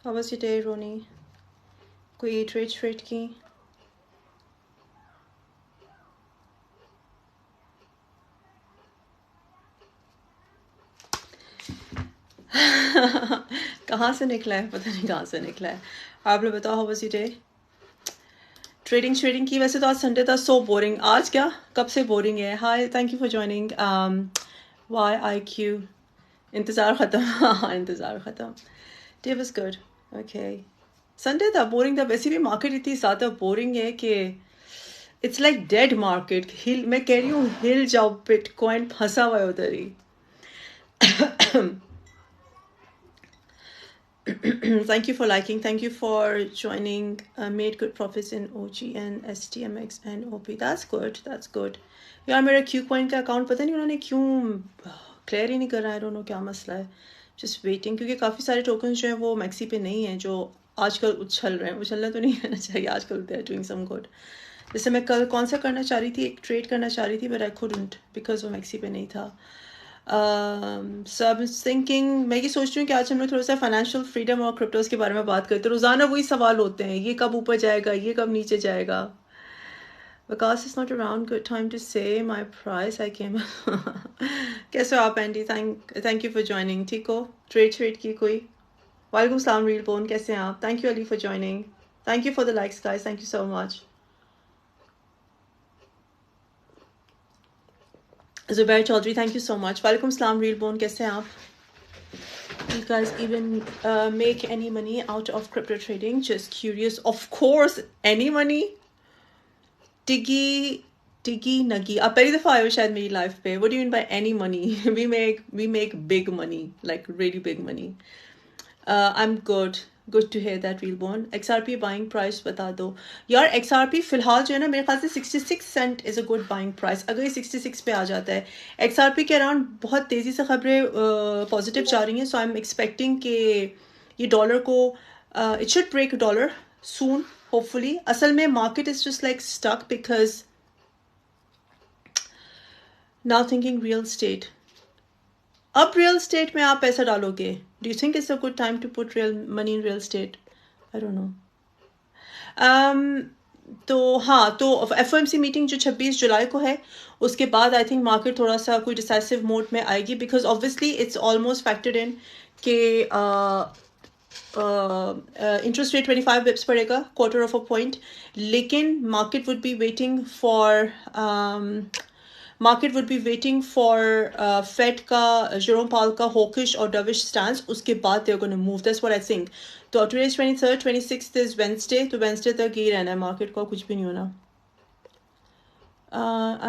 How was your day, Roni? कोई trade की? कहाँ से निकला है, पता नहीं कहाँ से निकला है. आप लोग बताओ, how was your day? Trading की. वैसे तो आज संडे था. So boring. आज क्या, कब से बोरिंग है. Hi, thank you for joining. Y I Q. इंतज़ार ख़त्म. हाँ, इंतज़ार ख़त्म. Day was good. Okay. Sunday था, बोरिंग था. वैसे भी मार्केट इतनी ज़्यादा बोरिंग है कि इट्स लाइक डेड मार्केट. हिल, मैं कह रही हूँ हिल जाओ, बिटकॉइन फंसा हुआ है उधर ही. Thank you for liking. Thank you for joining. Made good profits in OGN, STMX and OP. That's good. That's good. यार मेरा Qcoin का अकाउंट पता नहीं उन्होंने क्यों क्लियर ही नहीं कर रहा है. I don't know क्या मसला है. Just waiting, क्योंकि काफ़ी सारे टोकन्स जो हैं वो मैक्सी पे नहीं हैं, जो आजकल उछल रहे हैं. उछलना तो नहीं रहना चाहिए आजकल. they are doing some good. जैसे मैं कल कौन सा करना चाह रही थी, एक ट्रेड करना चाह रही थी, but I couldn't because वो मैक्सी पे नहीं था. सो आई एम थिंकिंग, मैं ये सोच रही हूँ कि आज हम लोग थोड़ा सा फाइनेंशियल फ्रीडम और क्रिप्टोज के बारे में बात करते हैं. रोज़ाना वही सवाल होते हैं, ये कब ऊपर जाएगा, ये कब नीचे जाएगा. Because it's not around good time to say my price. I came. कैसे हो आप Andy? Thank you for joining. ठीक हो? ट्रेड की कोई? वालेकुम सलाम रील बोन, कैसे हैं आप? Thank you Ali for joining. Thank you for the likes guys. Thank you so much. Zubair Chaudhry, thank you so much. वालेकुम सलाम रील बोन, कैसे हैं आप? You guys even make any money out of crypto trading? Just curious. Of course, any money. टिगी नगी, आप पहली दफ़ा आए हो शायद मेरी लाइफ पे. What do you mean by any money? we make big money, like really big money. I'm good to hear that real born. XRP buying price बता दो यार. XRP फिलहाल जो है ना, मेरे ख्याल से 66 cent is a good buying price. अगर ये 66 पे आ जाता है, XRP के अराउंड बहुत तेज़ी से खबरें पॉजिटिव जा रही हैं. सो आई एम एक्सपेक्टिंग कि ये डॉलर को it should break dollar soon, hopefully. असल में market is just like stuck because now thinking real estate. अब रियल स्टेट में आप पैसा डालोगे? Do you think it's a good time to put real money in real estate? I don't know. तो हाँ, तो FOMC मीटिंग जो 26 जुलाई को है, उसके बाद आई थिंक मार्केट थोड़ा सा कोई डिसाइसिव मोड में आएगी. Because obviously it's almost factored in कि इंटरेस्ट रेट 25 बिप्स पड़ेगा, क्वार्टर ऑफ अ पॉइंट. लेकिन market would be waiting for Fed का, जेरोम पावल का हॉकिश और डविश स्टैंस. उसके बाद they are gonna move. That's what I think. तो today is 23rd, 26th is Wednesday. तो Wednesday तक यही रहना है मार्केट को, कुछ भी नहीं होना.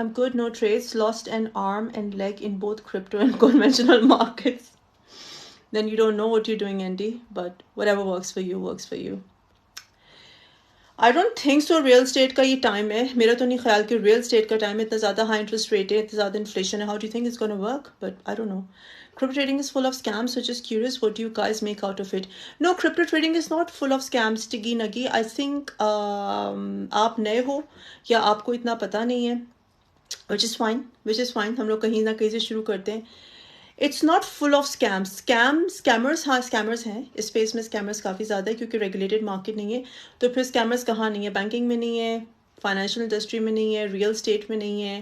I'm good, no trades, lost an arm and leg in both crypto and conventional markets. Then you don't know what you're doing, Andy, but whatever works for you works for you. I don't think so real estate का ये time है. मेरा तो नहीं ख्याल कि real estate का time है. इतना ज़्यादा हाई इंटरेस्ट रेट है, इतना ज़्यादा इन्फ्लेशन है. How do you think it's gonna work? But I don't no. Crypto trading is full of scams, so just curious, what do you guys make out of it? No, crypto trading is not full of scams, टिगी Negi. I think आप नए हो या आपको इतना पता नहीं है, which is fine. हम लोग कहीं ना कहीं से शुरू करते हैं. It's not full of scammers. हाँ, स्कैमर्स हैं इस स्पेस में. स्कैमर्स काफ़ी ज़्यादा है क्योंकि रेगुलेटेड मार्केट नहीं है. तो फिर स्कैमर्स कहाँ नहीं है? बैंकिंग में नहीं है, फाइनेंशियल इंडस्ट्री में नहीं है, रियल स्टेट में नहीं है.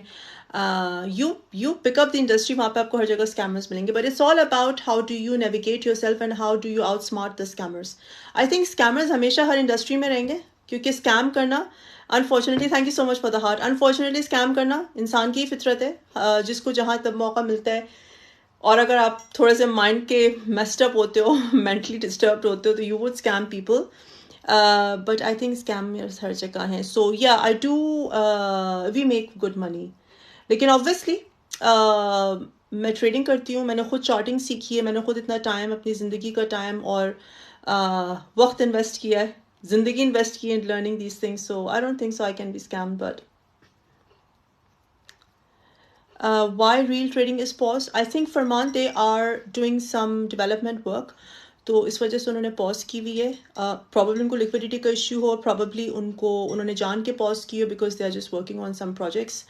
यू पिकअप द इंडस्ट्री, वहाँ पे आपको हर जगह स्कैमर्स मिलेंगे. But it's all about how do you navigate your self and how do you out smart the scammers. I think scammers हमेशा हर इंडस्ट्री में रहेंगे, क्योंकि स्कैम करना unfortunately, thank you so much for the heart, unfortunately scam करना इंसान की फितरत है. जिसको जहाँ तब मौका मिलता है, और अगर आप थोड़े से माइंड के मेस्ड अप होते हो, मेंटली डिस्टर्ब्ड होते हो, तो you would scam people. But I think scam हर जगह हैं. So yeah, I do, we make good money. लेकिन ऑब्वियसली मैं ट्रेडिंग करती हूँ, मैंने खुद चार्टिंग सीखी है, मैंने खुद इतना टाइम, अपनी ज़िंदगी का टाइम और वक्त इन्वेस्ट किया है, ज़िंदगी इन्वेस्ट की in learning these things. So I don't think so I can be scammed. But why real trading is paused? I think Farman, they are doing some development work. तो इस वजह से उन्होंने पॉज की हुई है. प्रॉब्ली उनको लिक्विडिटी का इश्यू हो, प्रॉब्ली उन्होंने जान के पॉज की हो, because they are just working on some projects,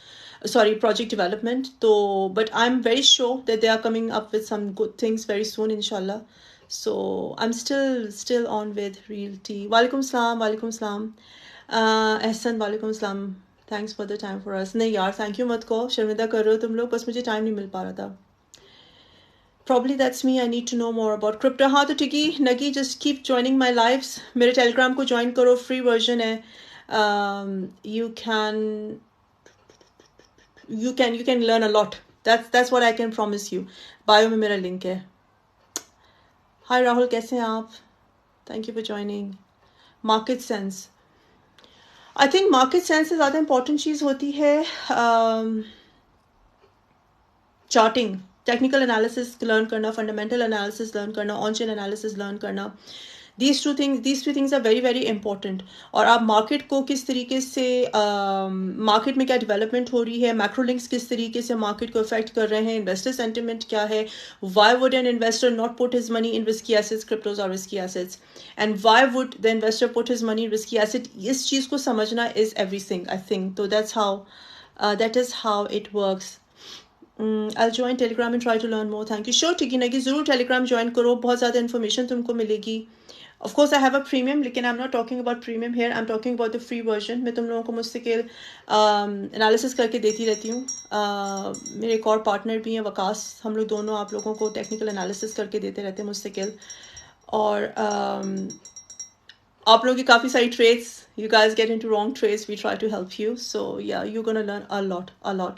project development. तो but I am very sure that they are coming up with some good things very soon, इंशाल्लाह. So I'm still on with Realty. Walaikum salam, walaikum salam. Ehsan, walaikum salam. Thanks for the time for us. नहीं यार, thank you मत कहो, शर्मिंदा कर रहे हो तुम लोग, बस मुझे टाइम नहीं मिल पा रहा था. Probably that's me. I need to know more about crypto. हाँ तो टिकी नगी, just keep joining my lives. मेरे टेलीग्राम को ज्वाइन करो, फ्री वर्जन है. You can learn a lot. That's what I can promise you. Bio में मेरा link है. Hi राहुल, कैसे हैं आप? Thank you for joining. Market sense. I think market sense से ज़्यादा important चीज़ होती है charting. टेक्निकल एनालिसिस लर्न करना, फंडामेंटल एनालिसिस लर्न करना, ऑन चेन एनालिसिस लर्न करना. these two things are very very important. और आप मार्केट को किस तरीके से मार्केट में क्या डेवलपमेंट हो रही है, मैक्रो लिंक्स किस तरीके से मार्केट को अफेक्ट कर रहे हैं, इन्वेस्टर सेंटिमेंट क्या है, why would an investor not put his money in risky assets, cryptos और risky assets, and why would the investor put his money in risky asset. इस चीज़ को समझना इज एवरीथिंग आई थिंक. तो that is how it works. I'll join Telegram and try to learn more. Thank you. Sure, टिकी नगी ज़रूर Telegram join करो, बहुत ज़्यादा information तुमको मिलेगी. Of course, I have a premium, लेकिन I'm not talking about premium here. I'm talking about the free version. मैं तुम लोगों को मुस्तकिल एनालिसिस करके देती रहती हूँ. मेरे एक और पार्टनर भी हैं, वकास. हम लोग दोनों आप लोगों को टेक्निकल एनालिसिस करके देते रहते हैं मुस्तकिल. और आप लोगों की काफ़ी सारी trades, you guys get into wrong trades, we try to help you. So yeah, you're gonna learn a lot.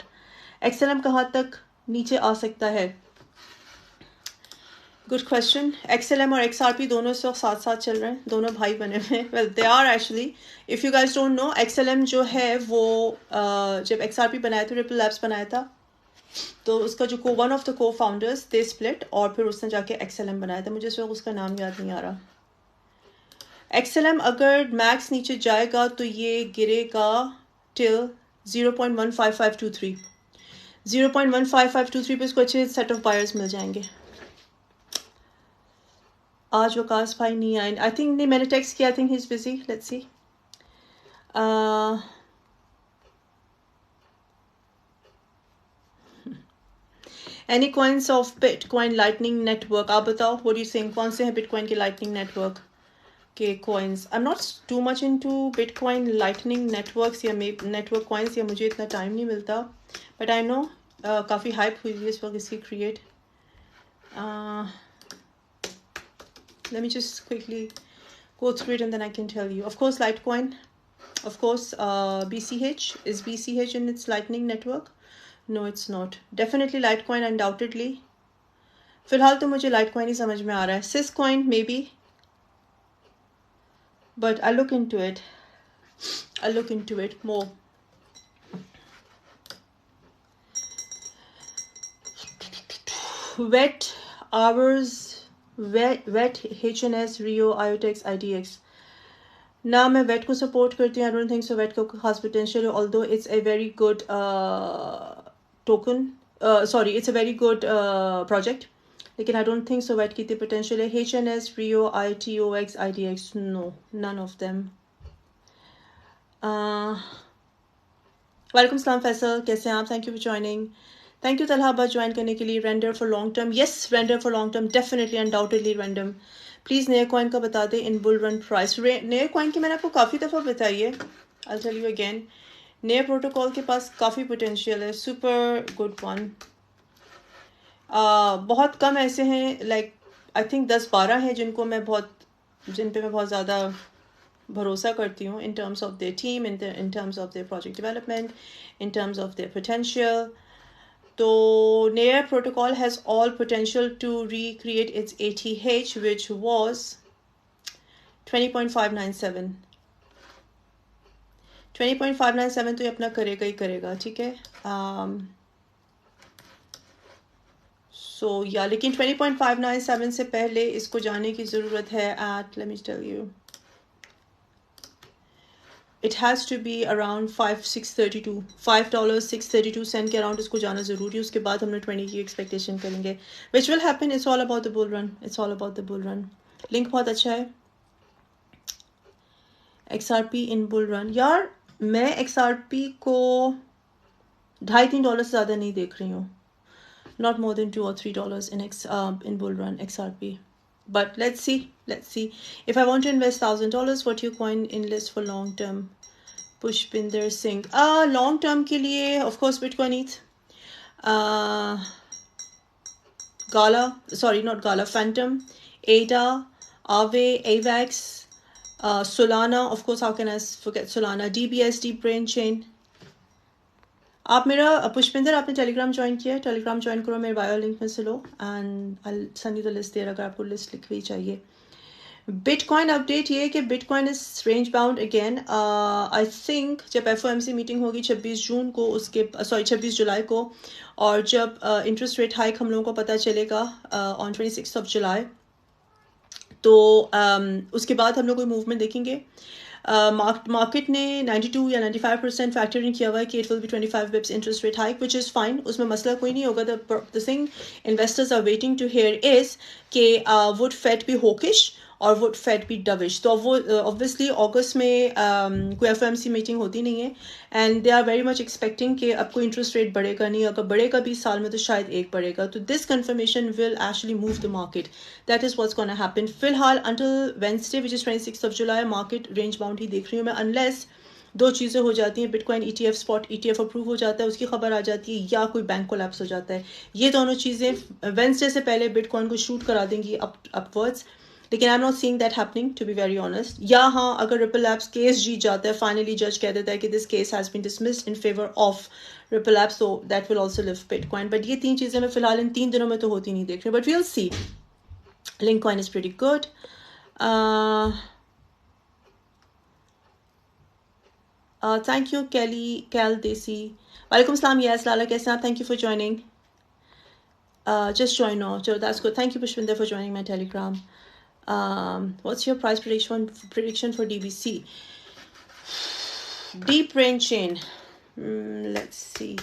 XLM कहाँ तक नीचे आ सकता है? Good question. XLM और XRP दोनों इस वक्त साथ साथ चल रहे हैं, दोनों भाई बने हुए हैं. Well they are actually. If you guys don't know, XLM जो है वो जब XRP बनाया था, रिपल लैब्स बनाया था, तो उसका जो वन ऑफ द को फाउंडर्स दे स्प्लिट, और फिर उसने जाके XLM बनाया था. मुझे इस वक्त उसका नाम याद नहीं आ रहा. XLM अगर मैक्स नीचे जाएगा तो ये गिरेगा टिल 0.15523. 0.15523 पे इसको अच्छे सेट ऑफ बायर्स मिल जाएंगे. आज वकास भाई नहीं आए. आई थिंक नहीं, मैंने टेक्स्ट किया. I think he is busy. Let's see. Any coins of bitcoin lightning network, आप बताओ. व्हाट डू यू थिंक, कौन से हैं बिटकॉइन के लाइटनिंग नेटवर्क के coins? I am not too much into bitcoin lightning networks या network coins, या मुझे इतना टाइम नहीं मिलता. बट आई नो काफ़ी हाइप हुई है इस वक्त इसकी create. Let me just quickly go through it and then I can tell you. Of course, Litecoin. Of course, BCH. Is BCH in its Lightning network? No, it's not. Definitely Litecoin, undoubtedly. फिलहाल तो मुझे Litecoin ही समझ में आ रहा है. Syscoin maybe. But I'll look into it. I'll look into it more. Wet hours. Wet, HNS, Rio, IOTX, IDX. ना मैं wait को सपोर्ट करती हूँ. I don't think so VET को खास पोटेंशियल है, although it's a very good token, sorry it's a very good project, लेकिन I don't think so VET की इतनी पोटेंशियल है. HNS, Rio, ITOX, IDX, no, none of them. वालेकुम सलाम फैसल, कैसे हैं आप? Thank you for joining. Thank you तलहाबा ज्वाइन करने के लिए. Render for long term, yes render for long term, definitely undoubtedly random. Please नए कॉइन का बता दें इन बुल रन प्राइस. नए कॉइन की मैंने आपको काफ़ी दफ़ा बताई है. आई टेल यू अगेन, नए प्रोटोकॉल के पास काफ़ी पोटेंशियल है. Super good one. बहुत कम ऐसे हैं, लाइक आई थिंक 10-12 हैं जिन पे मैं बहुत ज़्यादा भरोसा करती हूँ, in terms of their team, in terms of their project development, in terms of their potential. So Nair protocol has all potential to recreate its ATH, which was 20.597. 20.597 तो ये अपना करेगा ही करेगा, ठीक है. So yeah, लेकिन 20.597 से पहले इसको जाने की ज़रूरत है at, let me tell you, it has to be around $5.632 के अराउंड इसको जाना ज़रूरी है. उसके बाद हम लोग 20 की एक्सपेक्टेशन करेंगे, which will happen. It's all about the bull run. It's all about the bull run. Link बहुत अच्छा है. XRP in bull run. यार मैं XRP को $2.5-3 से ज़्यादा नहीं देख रही हूँ. Not more than $2 or $3 in bull run XRP. but let's see. If I want to invest $1,000, what you coin enlist for long term? Pushpinder Singh. Long term के लिए of course Bitcoin ETH. Gala, sorry, not Gala, Phantom, ADA, Aave, AVAX, Solana, of course, how can I forget Solana, DBS, Deep Brain Chain. आप मेरा पुष्पिंदर आपने Telegram join किया है, Telegram join करो, मेरे bio link में से लो, and I send you the list there अगर आपको लिस्ट लिख हुई चाहिए. बिटकॉइन अपडेट ये है कि bitcoin is range bound again. I think जब FOMC मीटिंग होगी 26 जून को, उसके 26 जुलाई को, और जब इंटरेस्ट रेट हाइक हम लोगों को पता चलेगा ऑन 26 जुलाई, तो उसके बाद हम लोग कोई मूवमेंट देखेंगे. मार्केट ने 92 या 95% फैक्टर इन किया हुआ है कि it will be 25 bips interest rate hike, which is fine, उसमें मसला कोई नहीं होगा. The thing investors are waiting to hear is कि वुड फेड बी हॉकिश और वुड फेड बी डविश. तो वो ऑब्वियसली अगस्त में कोई FOMC मीटिंग होती नहीं है, and they are very much expecting कि अब कोई इंटरेस्ट रेट बढ़ेगा नहीं, अगर बढ़ेगा 20 साल में तो शायद एक बढ़ेगा. तो this confirmation will actually move the market. That is what's gonna happen. फिलहाल अंटिल वेंसडे विच इज 26 जुलाई मार्केट रेंज बाउंड ही देख रही हूँ मैं, अनलेस दो चीज़ें हो जाती हैं. Bitcoin ETF spot ETF approve हो जाता है, उसकी खबर आ जाती है, या कोई बैंक कोलैप्स हो जाता है. ये दोनों चीज़ें वेंसडे से पहले बिटकॉइन को शूट करा देंगी अपवर्ड्स. लेकिन I am not seeing that happening, to be very honest. या हाँ, अगर रिपल लैब्स केस जीत जाता है, फाइनली जज कह देता है कि this case has been dismissed in favour of Ripple Labs, so that will also lift bitcoin. But ये तीन चीज़ें मैं फिलहाल इन 3 दिनों में तो होती नहीं देख रही, बट वील सी. लिंकॉइन is pretty good. Thank you कैल देसी. वालेकुम सलाम. यस लाला, कैसे हैं आप? Thank you for joining. Just join now. So that's good. Thank you, Pushpinder, for joining my Telegram. What's your price prediction for DBC? Deep Brain Chain. Let's see.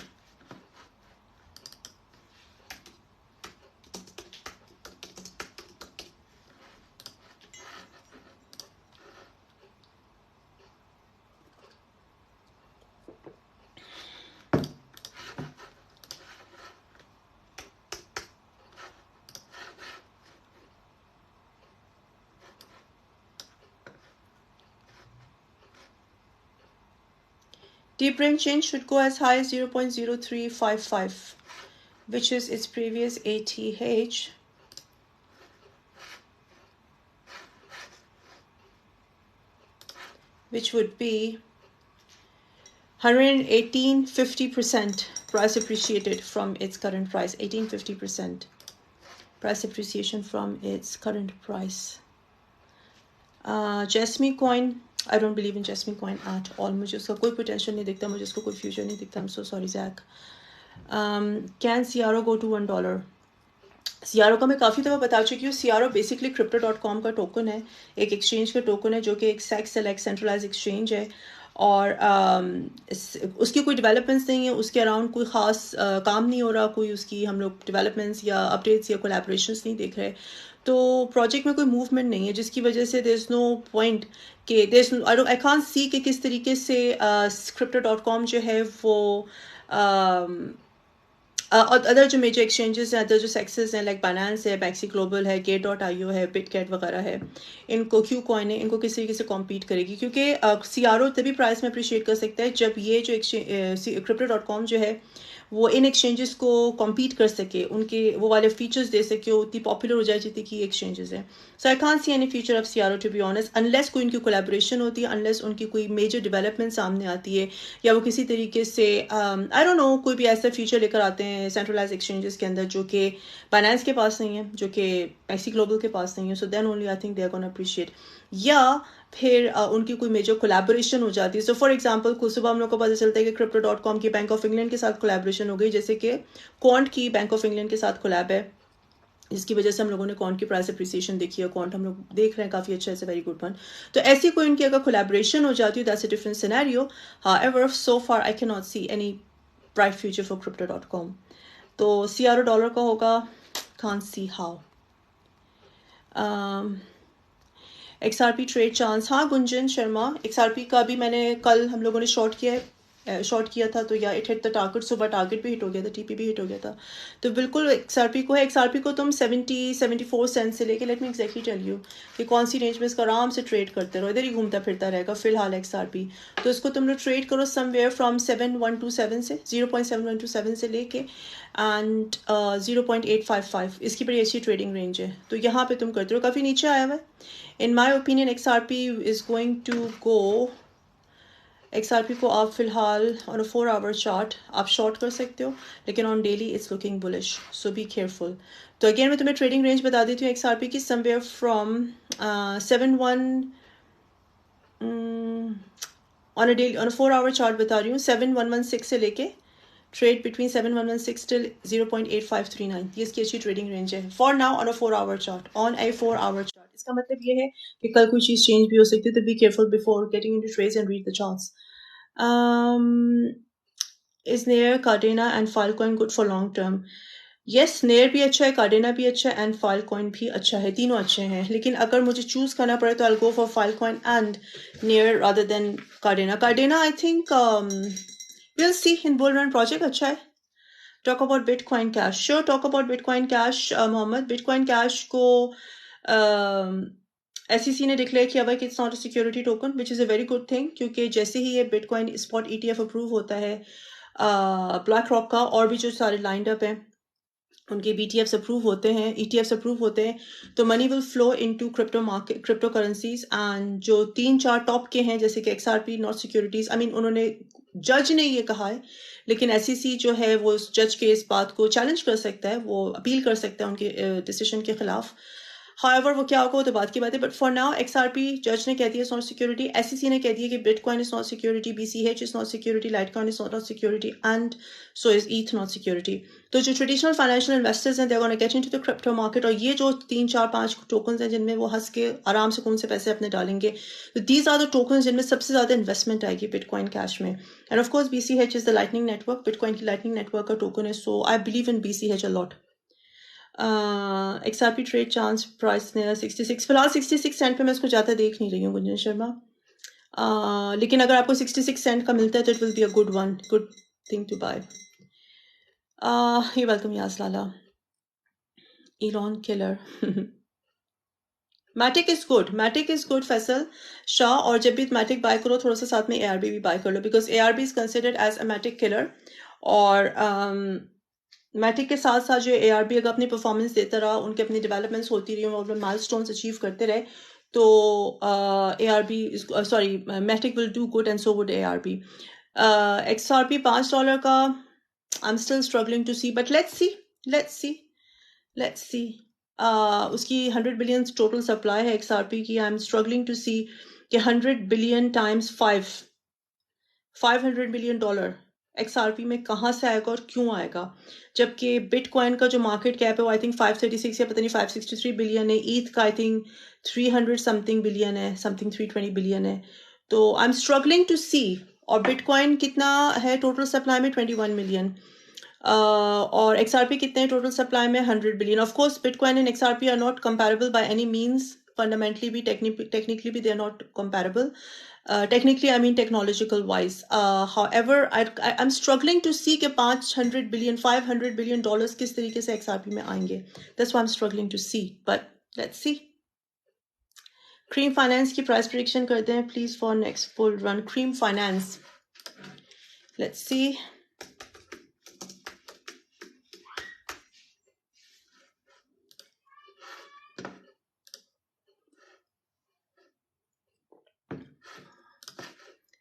Deep Brain Chain should go as high as 0.0355, which is its previous ATH. Which would be 118.50% price appreciated from its current price. 18.50% price appreciation from its current price. Jasmine coin, I don't believe in Jasmine coin at all. मुझे उसका कोई potential नहीं दिखता, मुझे उसका कोई future नहीं दिखता. I'm so sorry, Zach. Can CRO go to $1? CRO का मैं काफ़ी दफ़ा बता चुकी हूँ. CRO बेसिकली Crypto.com का टोकन है, एक एक्सचेंज का टोकन है, जो कि एक सेलेक्ट सेंट्रलाइज एक्सचेंज है, और उसकी कोई डेवलपमेंट्स नहीं है, उसके अराउंड कोई ख़ास काम नहीं हो रहा, कोई उसकी हम लोग डेवलपमेंट्स या अपडेट्स या कोलैबोरेशंस नहीं देख रहे. तो प्रोजेक्ट में कोई मूवमेंट नहीं है, जिसकी वजह से देयर इज़ नो पॉइंट कि आई कांट सी कि किस तरीके से Crypto.com जो है वो अदर जो मेजर एक्सचेंजेस हैं, अदर जो सेक्सेस हैं, लाइक बाइनेंस है, बैक्सी ग्लोबल है, Gate.io है, बिटकैट वगैरह है, इनको क्यू कॉइन है, इनको किस तरीके से कॉम्पीट करेगी. क्योंकि CRO तभी प्राइस में अप्रिशिएट कर सकता है जब ये जो Crypto.com जो है वो इन एक्सचेंजेस को कॉम्पीट कर सके, उनके वो वाले फीचर्स दे सके, उतनी पॉपुलर हो जाए जितनी की एक्सचेंजेस हैं. So I can't see any future of CRO, to be honest, unless कोई उनकी कोलैबोरेशन होती है, अनलेस उनकी कोई मेजर डेवलपमेंट सामने आती है, या वो किसी तरीके से आई डोंट नो कोई भी ऐसा फीचर लेकर आते हैं सेंट्रलाइज एक्सचेंजेस के अंदर जो कि बाइनेंस के पास नहीं है, जो कि बैक्सी ग्लोबल के पास नहीं है. So then only I think they are gonna appreciate. या फिर उनकी कोई मेजर कोलैबोरेशन हो जाती है. सो फॉर एग्जांपल कुछ सुबह हम लोग को पता चलता है कि Crypto.com की बैंक ऑफ इंग्लैंड के साथ कोलैबोरेशन हो गई, जैसे कि क्वांट की बैंक ऑफ इंग्लैंड के साथ कोलैब है, जिसकी वजह से हम लोगों ने क्वांट की प्राइस अप्रिसिएशन देखी है. क्वांट हम लोग देख रहे हैं काफ़ी अच्छा है, वेरी गुड वन. तो ऐसी कोई उनकी अगर कोलैबोरेशन हो जाती है, that's a different scenario. However so far I can not see any bright future for Crypto.com. तो CRO डॉलर का होगा, can't see how. XRP trade chance, हाँ गुंजन शर्मा, XRP का भी मैंने कल हम लोगों ने शॉर्ट किया है, शॉर्ट किया था, तो या इट हिट द टारगेट, सुबह टारगेट भी हिट हो गया था, टीपी भी हिट हो गया था। तो बिल्कुल एक्सआरपी को है, एक्सआरपी को तुम 74 सेंट से लेके, let me exactly tell you कि कौन सी रेंज में इसका आराम से ट्रेड करते रहो, इधर ही घूमता फिरता रहेगा फिलहाल एक्सआरपी। तो इसको तुम लोग ट्रेड करो समवेयर फ्रॉम 7127 से, 0.7127 से लेके एंड 0.855, इसकी बड़ी अच्छी ट्रेडिंग रेंज है, तो यहाँ पे तुम करते हो। काफ़ी नीचे आया हुआ है। In my opinion XRP is going to go, XRP को आप फिलहाल ऑन अ 4 आवर चार्ट आप शॉर्ट कर सकते हो, लेकिन on daily it's looking bullish, so be careful. तो अगेन मैं तुम्हें ट्रेडिंग रेंज बता देती हूँ एक्सआरपी की, somewhere from 7 1 on a daily, on a 4 hour chart बता रही हूँ, 7116 से लेके ट्रेड बिटवीन 7116 टिल 0.8539, ये इसकी अच्छी ट्रेडिंग रेंज है for now on a 4 hour chart, on A 4 hour chart. इसका मतलब ये है कि कल कोई चीज़ चेंज भी हो सकती है, तो be careful before getting into trades and read the charts. Is NEAR, Cardano and Filecoin good for long term? Yes, NEAR भी अच्छा है, कार्डेना भी अच्छा है एंड फाइलकॉइन भी अच्छा है, तीनों अच्छे हैं, लेकिन अगर मुझे चूज करना पड़े तो I go for Filecoin and NEAR rather than Cardano. Cardano I think will see in bull run, project अच्छा है। Talk about Bitcoin cash, sure talk about Bitcoin cash Mohammad. Bitcoin cash को SEC ने declare किया हुआ कि it's not a security token, which is a very good thing, क्योंकि जैसे ही ये बिटकॉइन स्पॉट ETF अप्रूव होता है ब्लैक रॉक का, और भी जो सारे लाइंड अप हैं उनके BTFs अप्रूव होते हैं, ETFs अप्रूव होते हैं, तो money will flow into crypto market, crypto currencies. And जो 3-4 टॉप के हैं जैसे कि XRP, not securities, I mean उन्होंने, जज ने ये कहा है, लेकिन SEC जो है वो उस जज के इस बात को चैलेंज कर सकता है, वो अपील कर सकता है उनके डिसीजन के खिलाफ। However, वो क्या होगा वो तो बात की बात है, बट फॉर नाउ XRP जज ने कह दिया इज नॉट सिक्योरिटी, SEC ने कह दिया कि bitcoin is not security, BCH is not security, litecoin is not security and so is ETH not security. तो जो ट्रेडिशनल फाइनेंशियल इन्वेस्टर्स हैं, they are gonna get into the crypto market, और ये जो 3-4-5 टोकन्स हैं जिनमें वो हंस के आराम से कौन से पैसे अपने डालेंगे, तो दीज आर द टोकन्स जिनमें सबसे ज्यादा इन्वेस्टमेंट आएगी बिटकॉइन कैश में। And of course BCH is the lightning network, Bitcoin की लाइटनिंग नेटवर्क का टोकन है, so I believe in BCH a lot. XRP trade chance price मेरा 66, फिलहाल 66 सेंट पे मैं इसको ज़्यादा देख नहीं रही हूँ गुंजन शर्मा, लेकिन अगर आपको 66 सेंट का मिलता है तो it will be a good one, good thing to buy. You welcome Yas Lala. Elon killer Matic is good, Matic is good Faisal Shah, और जब भी मैटिक बाय करो थोड़ा सा साथ में ARB भी बाय कर लो, because ARB is considered as a Matic killer, और मैटिक के साथ साथ जो ARB अगर अपनी परफॉर्मेंस देता रहा, उनके अपनी डेवलपमेंट्स होती रही, वो अपने माइलस्टोन्स अचीव करते रहे, तो ARB sorry Matic will do good and so would ARB। XRP $5 का I am still struggling to see, but let's see, let's see, let's see. उसकी 100 बिलियन टोटल सप्लाई है XRP की, I am struggling to see कि 100 billion times 500 million dollar XRP में कहाँ से आएगा और क्यों आएगा, जबकि बिटकॉइन का जो मार्केट कैप है वो आई थिंक 536 या पता नहीं 563 बिलियन है, ETH का आई थिंक 300 समथिंग बिलियन है, समथिंग 320 बिलियन है, तो आई एम स्ट्रगलिंग टू सी। और बिटकॉइन कितना है टोटल सप्लाई में, 21 मिलियन, और XRP कितने हैं टोटल सप्लाई में, 100 billion. Of course bitcoin and XRP are not comparable by any means, fundamentally भी टेक्निकली भी they are not comparable, technically I mean technological wise, however I'm struggling to see कि 500 billion dollars किस तरीके से XRP में आएंगे, that's why I'm struggling to see, but let's see। Cream Finance की price prediction करते हैं please for next bull run, Cream Finance, let's see।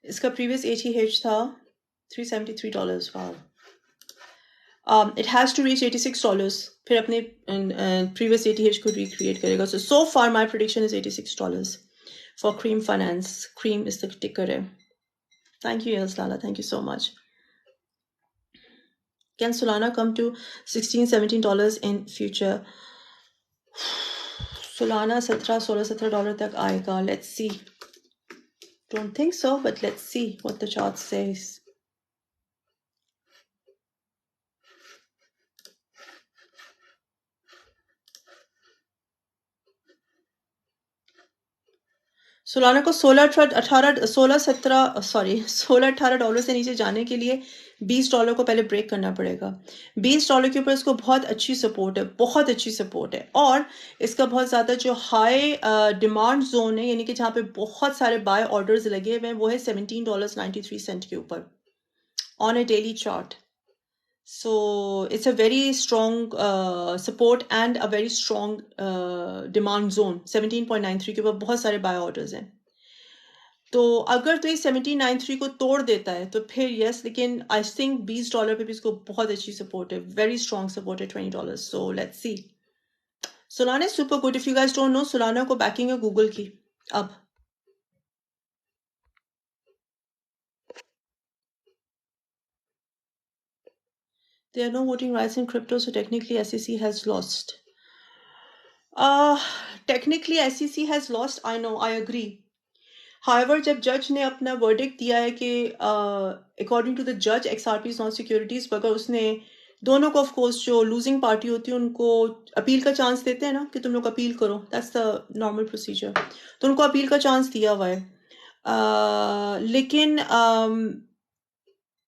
इसका previous ATH था $373, wow। It has to reach $86, फिर अपने previous ATH को recreate करेगा, so far my prediction is $86 for Cream Finance, Cream is the ticker है। Thank you Yaslala, thank you so much। Can Solana come to $16-17 in future? Solana $17 तक आएगा, let's see, don't think so, but let's see what the chart says। Solana को 16-18 dollar से नीचे जाने के लिए $20 को पहले ब्रेक करना पड़ेगा। $20 के ऊपर इसको बहुत अच्छी सपोर्ट है, बहुत अच्छी सपोर्ट है। और इसका बहुत ज़्यादा जो हाई डिमांड जोन है, यानी कि जहाँ पे बहुत सारे बाय ऑर्डर्स लगे हुए हैं, वो है $17.93 के ऊपर on a daily chart. So it's a very strong support and a very strong demand zone. 17.93 के ऊपर बहुत सारे बाय ऑर्डर्स हैं। तो अगर तो ये 1793 को तोड़ देता है तो फिर यस, लेकिन आई थिंक $20 पे भी इसको बहुत अच्छी सपोर्ट है, वेरी स्ट्रॉन्ग सपोर्ट है $20। सो let's C. Solana is super good. If you guys don't no, Solana को बैकिंग है गूगल की। अब there are no voting rights in crypto, so technically SEC has lost. Technically SEC has lost, I know, I agree. However, जब जज ने अपना verdict दिया है कि अकॉर्डिंग टू द जज XRP इज नॉट सिक्योरिटीज, मगर उसने दोनों को, ऑफ कोर्स जो लूजिंग पार्टी होती है उनको अपील का चांस देते हैं ना, कि तुम लोग अपील करो, दैट्स द नॉर्मल प्रोसीजर। तो उनको अपील का चांस दिया हुआ है। लेकिन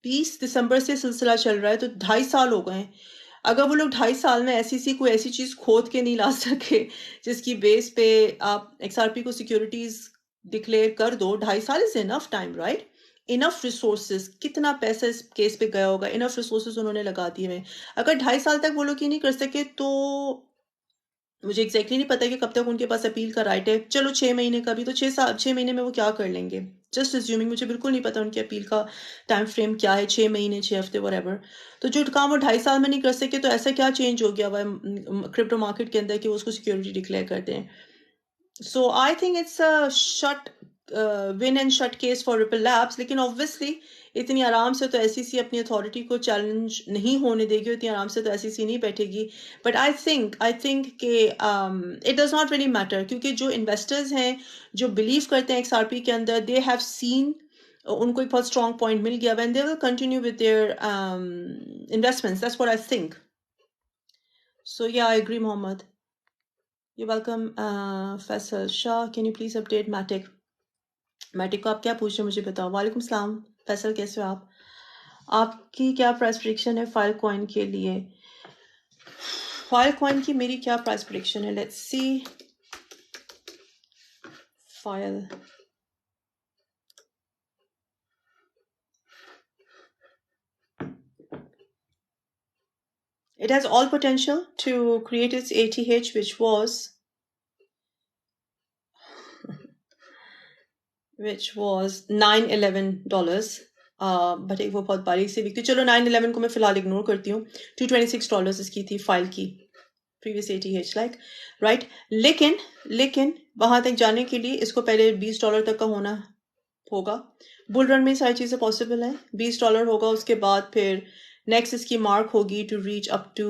20 दिसंबर से सिलसिला चल रहा है, तो 2.5 साल हो गए हैं। अगर वो लोग 2.5 साल में SEC को ऐसी चीज खोद के नहीं ला सके जिसकी बेस पे आप XRP को सिक्योरिटीज डिक्लेयर कर दो, 2.5 साल is enough time, right? Enough resources, कितना पैसा इस केस पे गया होगा, इनफ रिसोर्सेज उन्होंने लगा दिए हैं। अगर 2.5 साल तक वो लोग ये नहीं कर सके तो मुझे एग्जैक्टली नहीं पता कि कब तक उनके पास अपील का राइट है। चलो 6 महीने का भी, तो 6 महीने में वो क्या कर लेंगे? जस्ट अज्यूमिंग, मुझे बिल्कुल नहीं पता उनकी अपील का टाइम फ्रेम क्या है, 6 महीने, 6 हफ्ते, वरेवर। तो जो काम वो 2.5 साल में नहीं कर सके, तो ऐसा क्या चेंज हो गया हुआ क्रिप्टो मार्केट के अंदर कि वो उसको सिक्योरिटी डिक्लेयर करते हैं? So I think it's a shut win and shut case for Ripple Labs, लेकिन obviously इतनी आराम से तो SEC अपनी अथॉरिटी को चैलेंज नहीं होने देगी, इतनी आराम से तो SEC नहीं बैठेगी। बट आई थिंक कि it does not really matter, क्योंकि जो इन्वेस्टर्स हैं, जो बिलीव करते हैं XRP के अंदर, दे हैव सीन, उनको एक बहुत स्ट्रॉन्ग पॉइंट मिल गया, when they will continue with their investments, that's what I think. So yeah, I agree Mohammad. You're welcome, Faisal Shah. Can you please update Matic? Matic को आप क्या पूछ रहे हो मुझे बताओ। वालेकुम सलाम फैसल, कैसे हो आप? आपकी क्या प्राइस प्रेडिक्शन है फाइल कॉइन के लिए? फाइल कॉइन की मेरी क्या प्राइस प्रेडिक्शन है? Let's see. File, it has all potential to create its ATH, which was $911, but एक वो बहुत बारीक से बिकती। चलो 911 को मैं फिलहाल इग्नोर करती हूँ। $226 इसकी थी फाइल की प्रीवियस ATH, लाइक, राइट। लेकिन वहां तक जाने के लिए इसको पहले $20 तक का होना होगा। बुल रन में सारी चीजें पॉसिबल हैं। $20 होगा, उसके बाद फिर नेक्स्ट इसकी मार्क होगी to reach up to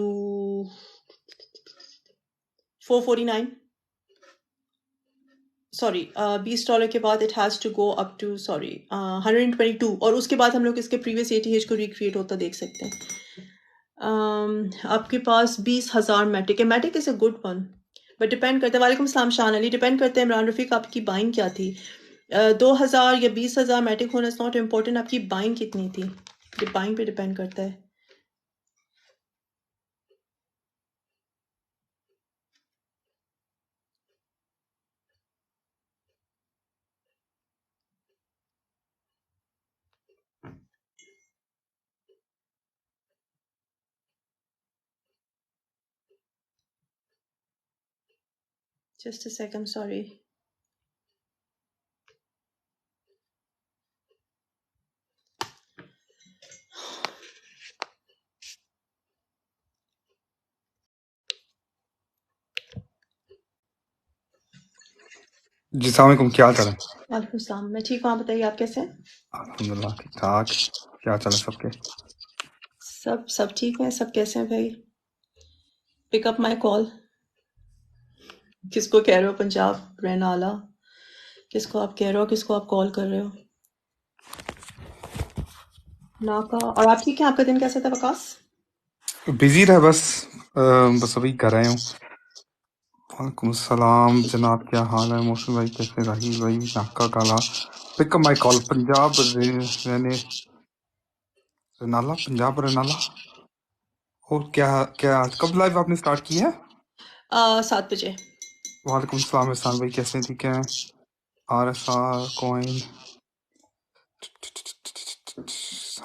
449, sorry, $20 के बाद it has to go up to 122, और उसके बाद हम लोग इसके प्रीवियस ATH को रिक्रिएट होता देख सकते हैं। आपके पास 20,000 मैटिक है। Matic is a good one, but depend करता है। वालेकुम सलाम शान अली। डिपेंड करता है इमरान रफीक आपकी बाइंग क्या थी। 2,000 या 20,000 मैटिक होना इज नॉट इम्पोर्टेंट, आपकी बाइंग कितनी थी, बाइंग पे डिपेंड करता है। Just a second, sorry. जी अस्सलाम वालेकुम, क्या हाल चाल है? वालेकुम सलाम, मैं ठीक हूँ, आप बताइए आप कैसे हैं? अल्हम्दुलिल्लाह ठीक ठाक। क्या चल है सबके? सब ठीक है। सब कैसे हैं भाई? Pick up my call. किसको कह रहे हो? पंजाब रहने वाला किसको आप कह रहे हो? किसको आप कॉल कर रहे हो? ना का। और आप ठीक है? आपका दिन कैसा था वकास? बिजी रहा बस, बस अभी घर आया हूँ। वालेकुम सलाम जनाब, क्या हाल है? मोशन भाई कैसे? राहील भाई, नाका काला, पिक माई कॉल। पंजाब रनाला, पंजाब रनाला। और क्या क्या आज कब लाइव आपने स्टार्ट की है? 7 बजे। वालेकुम सलाम एहसान भाई, कैसे हैं? ठीक है। RSR coin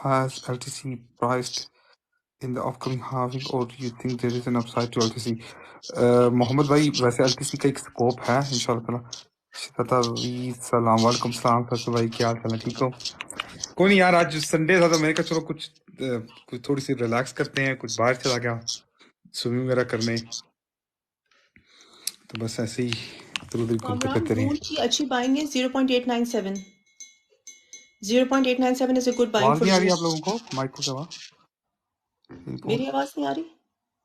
has LTC priced in the upcoming halving or do you think there is an upside to LTC? Mohammad भाई, वैसे LTC का एक स्कोप है इंशाल्लाह ताला। सलाम वालेकुम सलाम फैसल भाई, क्या हाल चाल है? ठीक हो? कोई नहीं यार, आज संडे था तो मैंने कहा चलो कुछ थोड़ी सी रिलैक्स करते हैं, कुछ बाहर चला गया स्विमिंग वगैरह करने, तो बस ऐसे ही इधर उधर घूमते कामरान फिरते रहे। गोल्ड की अच्छी बाइंग है 0.897। 0.897 इज अ गुड बाइंग आवाज फॉर नहीं आ रही आप गोल्ड। लोगों को? माइक को क्या हुआ? मेरी आवाज नहीं आ रही?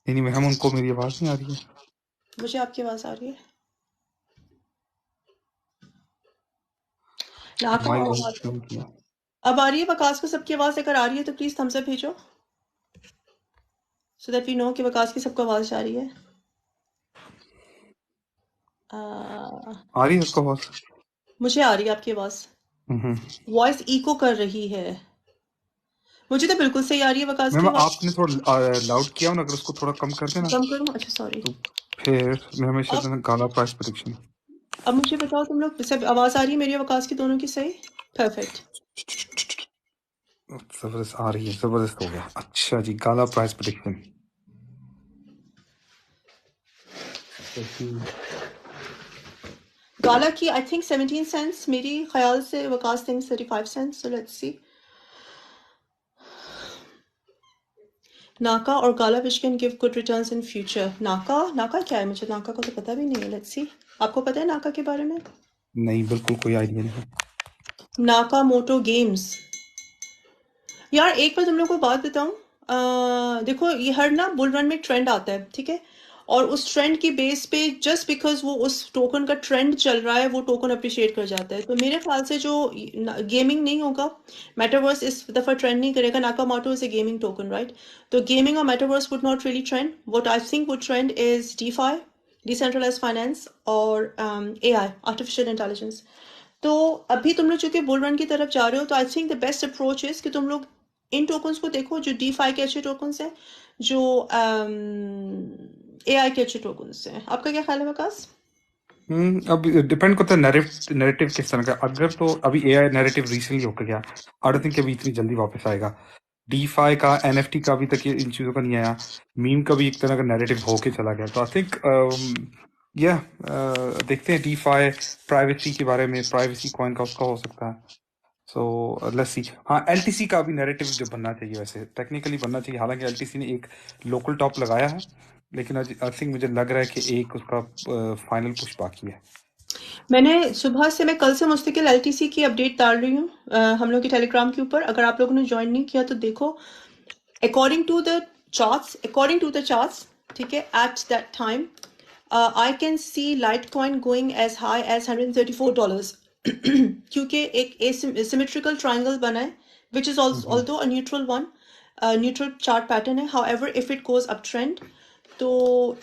नहीं नहीं, हम उनको मेरी आवाज नहीं आ रही है। मुझे आपकी आवाज आ रही है। नाका माइक और बंद क्यों किया? अब आ रही है वकास को सबकी आवाज? अगर आ रही है तो प्लीज थम्स अप भेजो, सो दैट वी नो कि वकास की सबको आवाज आ रही है। आ रही है सबको आवाज? मुझे आ रही है आपकी आवाज। वॉइस इको कर रही है। मुझे तो बिल्कुल सही आ रही है वकास की मैम आवाज। आपने थोड़ा लाउड किया हो ना, अगर उसको थोड़ा कम कर देना कम करूं? अच्छा सॉरी। तो फिर मैं हमेशा अब गाला प्राइस प्रेडिक्शन। अब मुझे बताओ, तुम लोग सब आवाज आ रही है मेरी वकास की दोनों की सही? परफेक्ट। जबरदस्त आ रही है, जबरदस्त हो गया। अच्छा जी, गाला प्राइस प्रेडिक्शन। गाला की आई थिंक 17 सेंट्स, मेरी ख्याल से Waqas thinks 35 cents, so let's see. नाका और Gala which can give good returns in future. नाका नाका क्या है? मुझे नाका को तो पता भी नहीं है। लेट्स सी, आपको पता है नाका के बारे में? नहीं, बिल्कुल कोई आइडिया नहीं। नाका मोटो गेम्स। यार एक बार तुम लोग को बात बताऊं, देखो ये हर ना बुल रन में ट्रेंड आता है, ठीक है? और उस ट्रेंड की बेस पे जस्ट बिकॉज वो उस टोकन का ट्रेंड चल रहा है वो टोकन अप्रिशिएट कर जाता है। तो मेरे ख्याल से जो गेमिंग नहीं होगा, मेटावर्स इस दफा ट्रेंड नहीं करेगा। Nakamoto is a gaming token, right? तो गेमिंग और metaverse would not really trend. What I think would trend is DeFi, decentralized finance, और एआई, आर्टिफिशियल इंटेलिजेंस। तो अभी तुम लोग चूंकि बुल रन की तरफ जा रहे हो, तो I think the best approach is कि तुम लोग इन टोकन्स को देखो जो DeFi के अच्छे टोकन्स हैं, जो AI के अच्छे टोकन्स हैं। आपका क्या ख्याल है वकास? अब डिपेंड करता है नैरेटिव किस तरह का। अगर तो अभी एआई नैरेटिव रिसेंटली होकर गया, आई डोंट थिंक अभी इतनी जल्दी वापस आएगा। डीफाई का, एनएफटी का अभी तक ये इन चीजों का नहीं आया। मीम का भी एक तरह का नैरेटिव होके चला गया। तो आई थिंक या देखते हैं डीफाई प्राइवेसी के बारे में, प्राइवेसी कॉइन का उसका हो सकता है। सो लेट्स सी। हाँ, एलटीसी का भी नैरेटिव जो बनना चाहिए, वैसे टेक्निकली बनना चाहिए। हालांकि एलटीसी ने एक लोकल टॉप लगाया है, लेकिन आई थिंक मुझे लग रहा है कि एक उसका फाइनल पुश बाकी है। मैंने सुबह से, मैं कल से मुस्तकिल LTC की अपडेट डाल रही हूँ हम लोग के टेलीग्राम के ऊपर। अगर आप लोगों ने ज्वाइन नहीं किया तो देखो। अकॉर्डिंग टू द चार्ट्स, ठीक है, at that time I can see Litecoin going as high as $134 क्योंकि एक asymmetrical triangle बना है, which is although a neutral one, neutral chart pattern है. However, if it goes uptrend, तो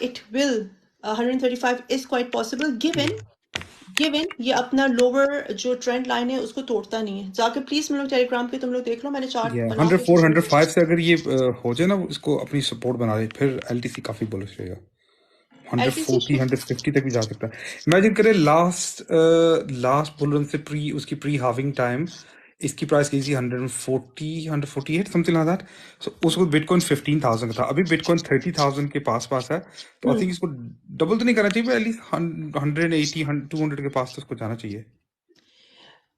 it will 135 is quite possible given ये अपना lower जो trend line है उसको तोड़ता नहीं है। जाके प्लीज मेरे टेलीग्राम पे तुम लोग देख लो, मैंने चार्ट बना के 104 105 से अगर ये हो जाए ना, इसको अपनी सपोर्ट बना दे, फिर एलटीसी काफी बुलिश रहेगा। 140 150 तक भी जा सकता है। इमेजिन करें लास्ट बुल रन से उसकी प्री हार्विंग टाइम इसकी प्राइस की थी 140 148 समथिंग लाइक दैट। सो उसको बिटकॉइन 15,000 का था, अभी बिटकॉइन 30,000 के पास है। तो आई थिंक इसको डबल तो नहीं करना चाहिए, एटलीस्ट 180 200 के पास तो इसको जाना चाहिए।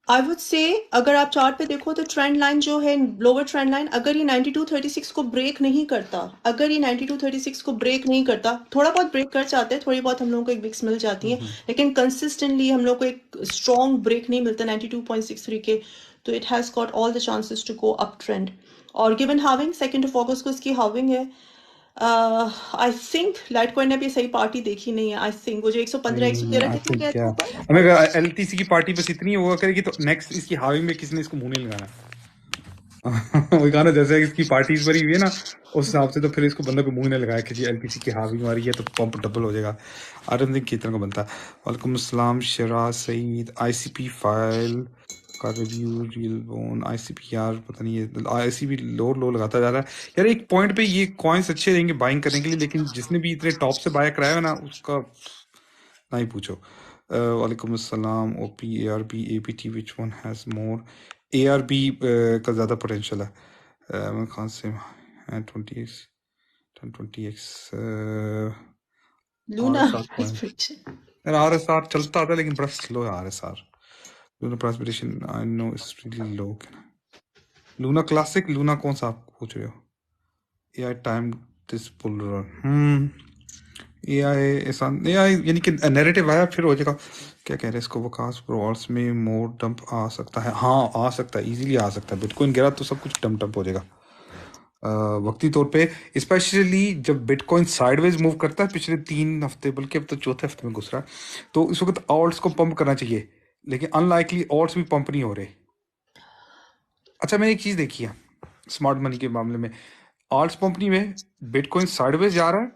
आई वुड से अगर आप चार्ट पे देखो तो ट्रेंड लाइन जो है, लोअर ट्रेंड लाइन, अगर ये 9236 को ब्रेक नहीं करता, अगर ये 9236 को ब्रेक नहीं करता, थोड़ा बहुत ब्रेक कर जाते हैं, थोड़ी बहुत हम लोगों को एक विक्स मिल जाती है, लेकिन कंसिस्टेंटली हम लोग को एक स्ट्रॉन्ग ब्रेक नहीं मिलता 92.63 के, तो it has got all the chances to go up trend. और गिवन हाविंग 2 अगस्त को इसकी हाविंग है, आई थिंक लाइटकॉइन ने भी सही पार्टी देखी नहीं है। आई थिंक वो जो 115 113 कितना गया था ऊपर। अगर एलटीसी की पार्टी बस इतनी होगा करेगी तो नेक्स्ट इसकी हाविंग में किसने इसको मुंह नहीं लगाना। वो गाना जैसे इसकी पार्टीज भरी हुई है ना, उस हिसाब से तो फिर इसको बंदा को मुंह ने लगाया कि जी एलपीसी की हावी मारी है तो पंप डबल हो जाएगा। आई डोंट थिंक कितना का बनता है। वालेकुम अस्सलाम शराज सईद। आईसीपी फाइल का रिव्यू रियल बोन आईसीपी, यार पता नहीं ये आईसीपी लो लगाता जा रहा है यार। एक पॉइंट पे ये कॉइन्स अच्छे रहेंगे बाइंग करने के लिए, लेकिन जिसने भी इतने टॉप से बाय कराया है ना उसका ना ही पूछो। वालेकुम अस्सलाम। OP ARB APT which one has more? ARB का ज़्यादा पोटेंशियल है। मैं कहाँ से 20x 20x Luna RSR coin यार। RSR चलता था लेकिन बड़ा स्लो है RSR। Luna transmutation I know it's really low. Luna classic, Luna कौन सा आप पूछ रहे हो? AI time this bull run. AI यानी कि नैरेटिव आया फिर हो जाएगा। क्या कह रहे हैं इसको वकास प्रोवाल्स में मोर डंप आ सकता है? हाँ आ सकता है, इजीली आ सकता है। बिटकॉइन गिरा तो सब कुछ डंप हो जाएगा वक्ती तौर पे, स्पेशली जब बिटकॉइन साइडवेज मूव करता है पिछले 3 हफ्ते, बल्कि अब तो चौथे हफ्ते में घुस रहा है, तो इस वक्त ऑल्ट्स को पंप करना चाहिए, लेकिन अनलाइकली ऑल्ट्स भी पंप नहीं हो रहे। अच्छा मैंने एक चीज देखी है स्मार्ट मनी के मामले में, ऑल्ट्स पंप नहीं हुए, बिटकॉइन साइडवेज जा रहा है,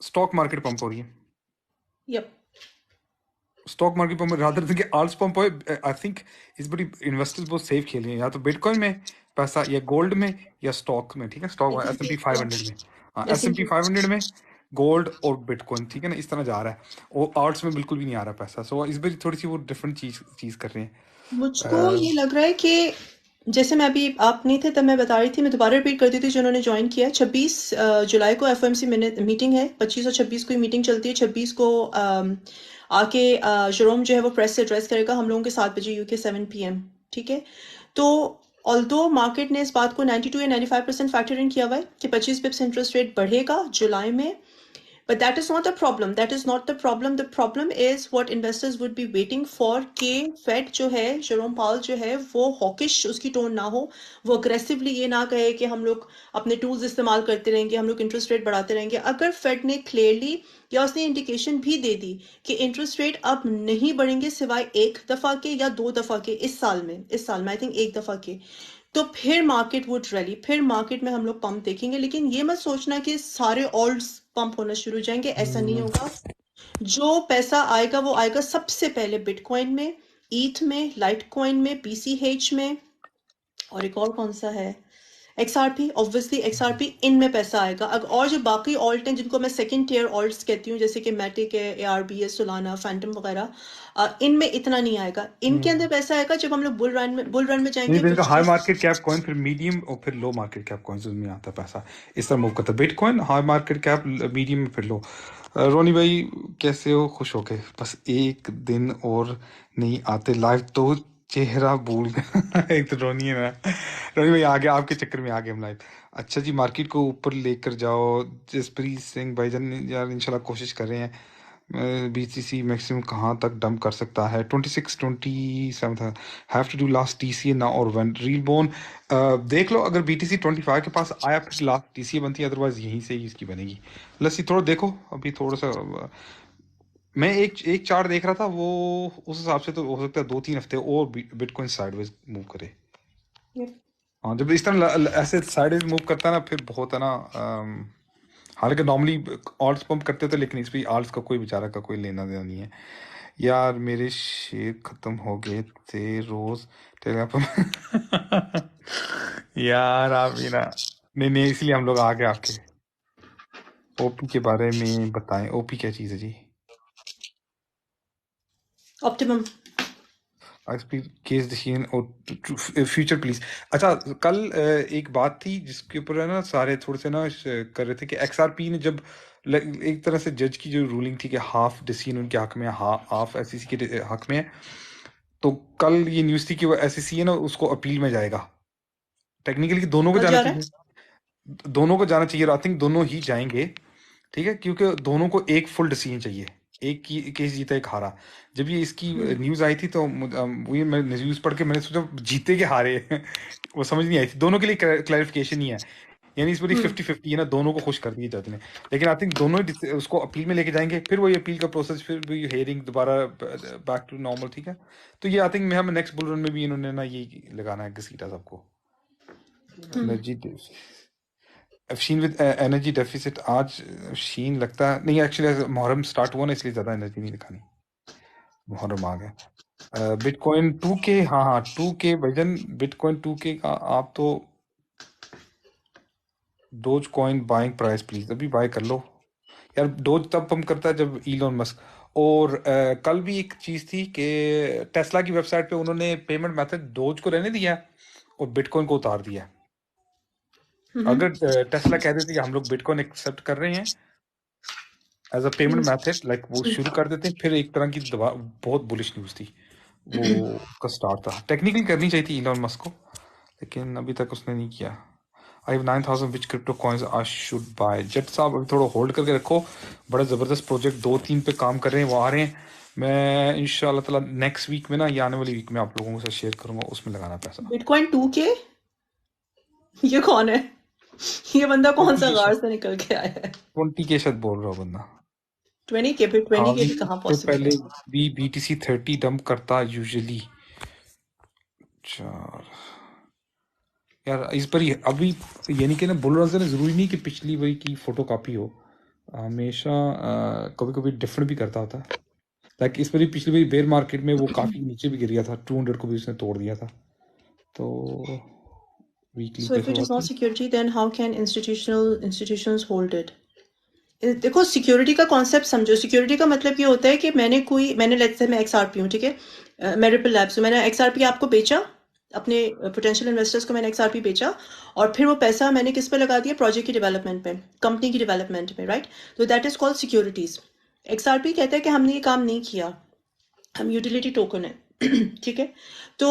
स्टॉक मार्केट पंप हो रही है। Yup stock market pump rather than कि आल्ट्स पंप हो। आई थिंक इस बड़ी इन्वेस्टर्स बहुत सेफ खेल रहे हैं, या तो बिटकॉइन में पैसा या गोल्ड में या स्टॉक में। ठीक है, स्टॉक S&P 500 में, हाँ S&P 500 में गोल्ड और बिटकॉइन, ठीक है ना, इस तरह जा रहा है। वो आर्ट्स में बिल्कुल भी नहीं आ रहा पैसा। सो इस बार थोड़ी सी वो डिफरेंट चीज कर रहे हैं। मुझको ये लग रहा है कि जैसे मैं अभी आप नहीं थे तब मैं बता रही थी, मैं दोबारा रिपीट करती थी जिन्होंने ज्वाइन किया। 26 जुलाई को एफओएमसी मीटिंग है, 25 और 26 को मीटिंग चलती है। 26 को आके जरोम जो है वो प्रेस से एड्रेस करेगा हम लोगों के 7 बजे यूके 7 PM, ठीक है। तो ऑल्दो मार्केट ने इस बात को 92 या 95% फैक्टर इन किया हुआ है कि 25 पिप्स इंटरेस्ट रेट बढ़ेगा जुलाई में, but that is not the problem. That is not the problem. The problem is what investors would be waiting for कि फेड जो है, जेरोम पावल जो है वो हॉकिश उसकी टोन ना हो, वो अग्रेसिवली ये ना कहे कि हम लोग अपने टूल्स इस्तेमाल करते रहेंगे, हम लोग इंटरेस्ट रेट बढ़ाते रहेंगे। अगर फेड ने क्लियरली या उसने इंडिकेशन भी दे दी कि इंटरेस्ट रेट अब नहीं बढ़ेंगे सिवाय एक दफा के या 2 दफा के इस साल में आई थिंक एक दफा के, तो फिर मार्केट वुड रैली, फिर मार्केट में हम लोग पंप देखेंगे। लेकिन ये मत सोचना कि सारे ऑल्ट्स पंप होना शुरू हो जाएंगे, ऐसा नहीं होगा। जो पैसा आएगा वो आएगा सबसे पहले बिटकॉइन में, ईथ में, लाइट कॉइन में, पीसीएच में, और एक और कौन सा है, एक्सआरपी। ऑब्वियसली एक्सआरपी, इनमें पैसा आएगा। अगर और जो बाकी ऑल्ट हैं जिनको मैं सेकंड टियर ऑल्ट्स कहती हूँ, जैसे कि मैटिक है, एआरबी है, सोलाना, फैंटम वगैरह, इनमें इतना नहीं आएगा। इनके अंदर पैसा आएगा जब हम लोग बुल रन में नहीं, जाएंगे जिनका कुछ हाई इस। मार्केट कैप कॉइन, फिर मीडियम और फिर लो मार्केट कैप कॉइन्स, उसमें आता है पैसा। इस तरह मूव करता है bitcoin, high market cap, medium में, फिर लो। रोनी भाई कैसे हो? खुश हो के बस एक दिन और नहीं आते लाइव तो चेहरा भूल गया। एक तो रोनी है ना, रोनी भाई आ गया आपके चक्कर में, आ गए हम लाइव। अच्छा जी, मार्केट को ऊपर लेकर जाओ जसप्रीत सिंह भाईजान, यार इंशाल्लाह कोशिश कर रहे हैं। बीसीसी मैक्सिमम कहाँ तक डंप कर सकता है? 26 27 have to do last TCA now और व्हेन रील बोन। देख लो, अगर बीटीसी 25 के पास आया फिर लास्ट टीसीए बनती है, अदरवाइज यहीं से ही इसकी बनेगी। लस्सी थोड़ा देखो अभी थोड़ा सा। मैं एक चार्ट देख रहा था, वो उस हिसाब से तो हो सकता है 2-3 हफ्ते और बिटकॉइन साइडवेज मूव करे। हाँ, जब इस तरह ऐसे साइडवेज मूव करता है ना, फिर बहुत है ना। हालांकि नॉर्मली ऑल्ट्स पंप करते थे, लेकिन इस पे ऑल्ट्स का कोई बेचारा का कोई लेना देना नहीं है। यार मेरे शेर खत्म हो गए थे रोज टेलीग्राम। यार आप ही ना, नहीं इसलिए हम लोग आ गए आपके। ओपी के बारे में बताएं, ओपी क्या चीज़ है जी? ऑप्टिमम। केस डिसीजन और फ्यूचर प्लीज। अच्छा, कल एक बात थी जिसके ऊपर है ना सारे थोड़े से ना कर रहे थे कि XRP ने जब एक तरह से जज की जो रूलिंग थी कि हाफ डिसीजन उनके हक में है, हाफ SEC के हक में है, तो कल ये न्यूज़ थी कि वो SEC है ना उसको अपील में जाएगा। टेक्निकली दोनों को कल जाना जा रहा है। चाहिए, दोनों को जाना चाहिए। आई थिंक दोनों ही जाएंगे, ठीक है, क्योंकि दोनों को एक फुल डिसीजन चाहिए। एक की केस जीता एक हारा। जब ये इसकी न्यूज आई थी तो वही मैं न्यूज पढ़ के मैंने सोचा जीते के हारे। वो समझ नहीं आई थी। दोनों के लिए क्लैरिफिकेशन ही है, यानी इस बारी 50-50 है ना, दोनों को खुश कर दिए जज ने। लेकिन आई थिंक दोनों ही उसको अपील में लेके जाएंगे, फिर वही अपील का प्रोसेस, फिर भी हेयरिंग दोबारा बैक टू नॉर्मल, ठीक है। तो ये आई थिंक मैं हम नेक्स्ट बुल रन में भी इन्होंने ना ये लगाना है घसीटा सबको। Energy sheen with energy deficit आज शीन लगता है नहीं, एक्चुअली मुहर्रम स्टार्ट हुआ ना इसलिए ज्यादा एनर्जी नहीं दिखानी, मुहर्रम आ गया। बिटकॉइन 2K, हाँ 2K वजन, बिटकॉइन 2K का। आप तो dose coin buying price please, अभी बाय कर लो यार। डोज तब पंप करता है जब इलॉन मस्क। और कल भी एक चीज थी कि टेस्ला की वेबसाइट पे उन्होंने पेमेंट मेथड डोज को रहने दिया और बिटकॉइन को उतार दिया। अगर टेस्ला कह देते कि हम लोग बिटकॉइन एक्सेप्ट कर रहे हैं as a payment method, like वो शुरू कर देते हैं, फिर एक तरह की बहुत बुलिश न्यूज थी वो का स्टार्ट था। टेक्निकली करनी चाहिए थी इलॉन मस्क को, लेकिन अभी तक उसने नहीं किया। I have 9,000 which crypto coins I should buy. जट साहब अभी थोड़ा होल्ड करके रखो, बड़ा ज़बरदस्त प्रोजेक्ट 2-3 पे काम कर रहे हैं, वो आ रहे हैं। मैं इंशाल्लाह ताला नेक्स्ट वीक में ना, या आने वाली वीक में आप लोगों के साथ शेयर करूंगा, उसमें लगाना पैसा। बिटकॉइन 2K, ये कौन है? ये बंदा कौन सा 20K गार शायद, से निकल के आया है? 20K शायद बोल रहा हो बंदा। 20K, फिर 20K हावी भी कहाँ इससे पॉसिबल पहले है? भी BTC 30 डंप करता यूजुअली। चार यार इस पर ही अभी, यानी कि ना बुल रन से ना जरूरी नहीं कि पिछली वही की फोटो कॉपी हो, हमेशा कभी कभी डिफरेंट भी करता होता है। लाइक इस पर ही पिछली बारी बेयर मार्केट में वो काफी नीचे भी गिर गया था, 200 को भी उसने तोड़ दिया था। तो वीकली So पे if it थोड़ा is not सी security, then how can institutions hold it? देखो, सिक्योरिटी का कॉन्सेप्ट समझो। सिक्योरिटी का मतलब ये होता है कि मैंने लेट्स से मैं XRP हूँ, ठीक है, मैं रिपल लैब्स हूँ, मैंने XRP आपको बेचा, अपने पोटेंशियल इन्वेस्टर्स को मैंने XRP बेचा, और फिर वो पैसा मैंने किस पे लगा दिया? प्रोजेक्ट की डेवलपमेंट पे, कंपनी की डेवलपमेंट में, राइट? तो that is called securities. XRP कहता है कि हमने ये काम नहीं किया, हम यूटिलिटी टोकन है ठीक है। तो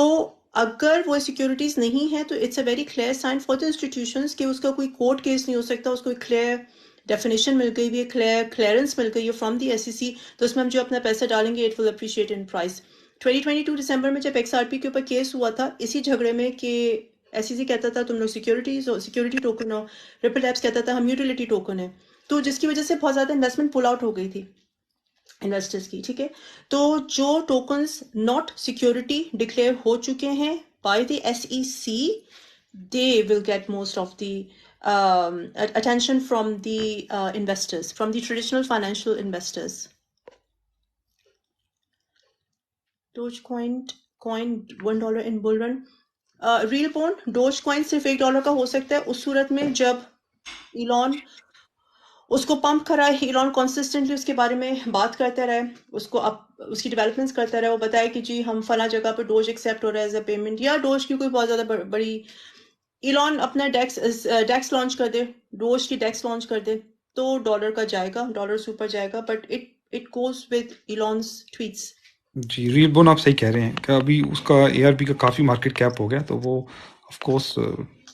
अगर वो सिक्योरिटीज नहीं है तो it's a very clear sign for the institutions कि उसका कोई कोर्ट केस नहीं हो सकता, उसको क्लियर डेफिनेशन मिल गई है, क्लियरेंस मिल गई है फ्रॉम दी SEC। तो उसमें हम जो अपना पैसा डालेंगे it will appreciate in price. 2022 दिसंबर में जब XRP के ऊपर केस हुआ था इसी झगड़े में कि SEC कहता था तुम लोग सिक्योरिटी टोकन हो, रिपल लैब्स कहता था हम यूटिलिटी टोकन है, तो जिसकी वजह से बहुत ज्यादा इन्वेस्टमेंट पुल आउट हो गई थी इन्वेस्टर्स की, ठीक है। तो जो टोकन्स नॉट सिक्योरिटी डिक्लेयर हो चुके हैं by the SEC, they will get most of the attention from the investors, from the traditional financial investors. Dogecoin coin $1 in bull run. Real bond Dogecoin सिर्फ $1 का हो सकता है उस सूरत में जब इलॉन उसको पंप कराए, इलॉन कॉन्सिस्टेंटली उसके बारे में बात करते रहे, उसको उसकी डेवलपमेंट्स करते रहे, वो बताए कि जी हम फला जगह पर डोज एक्सेप्ट हो रहा है एज अ पेमेंट, या डोज की कोई बहुत ज्यादा बड़ी इलॉन अपना डेक्स लॉन्च कर दे, डोज की डेक्स लॉन्च कर दे, तो डॉलर का जाएगा, डॉलर से ऊपर जाएगा, but it goes with Elon's tweets. जी। रीलबोन आप सही कह रहे हैं कि अभी उसका ARP का काफी मार्केट कैप हो गया, तो वो ऑफ कोर्स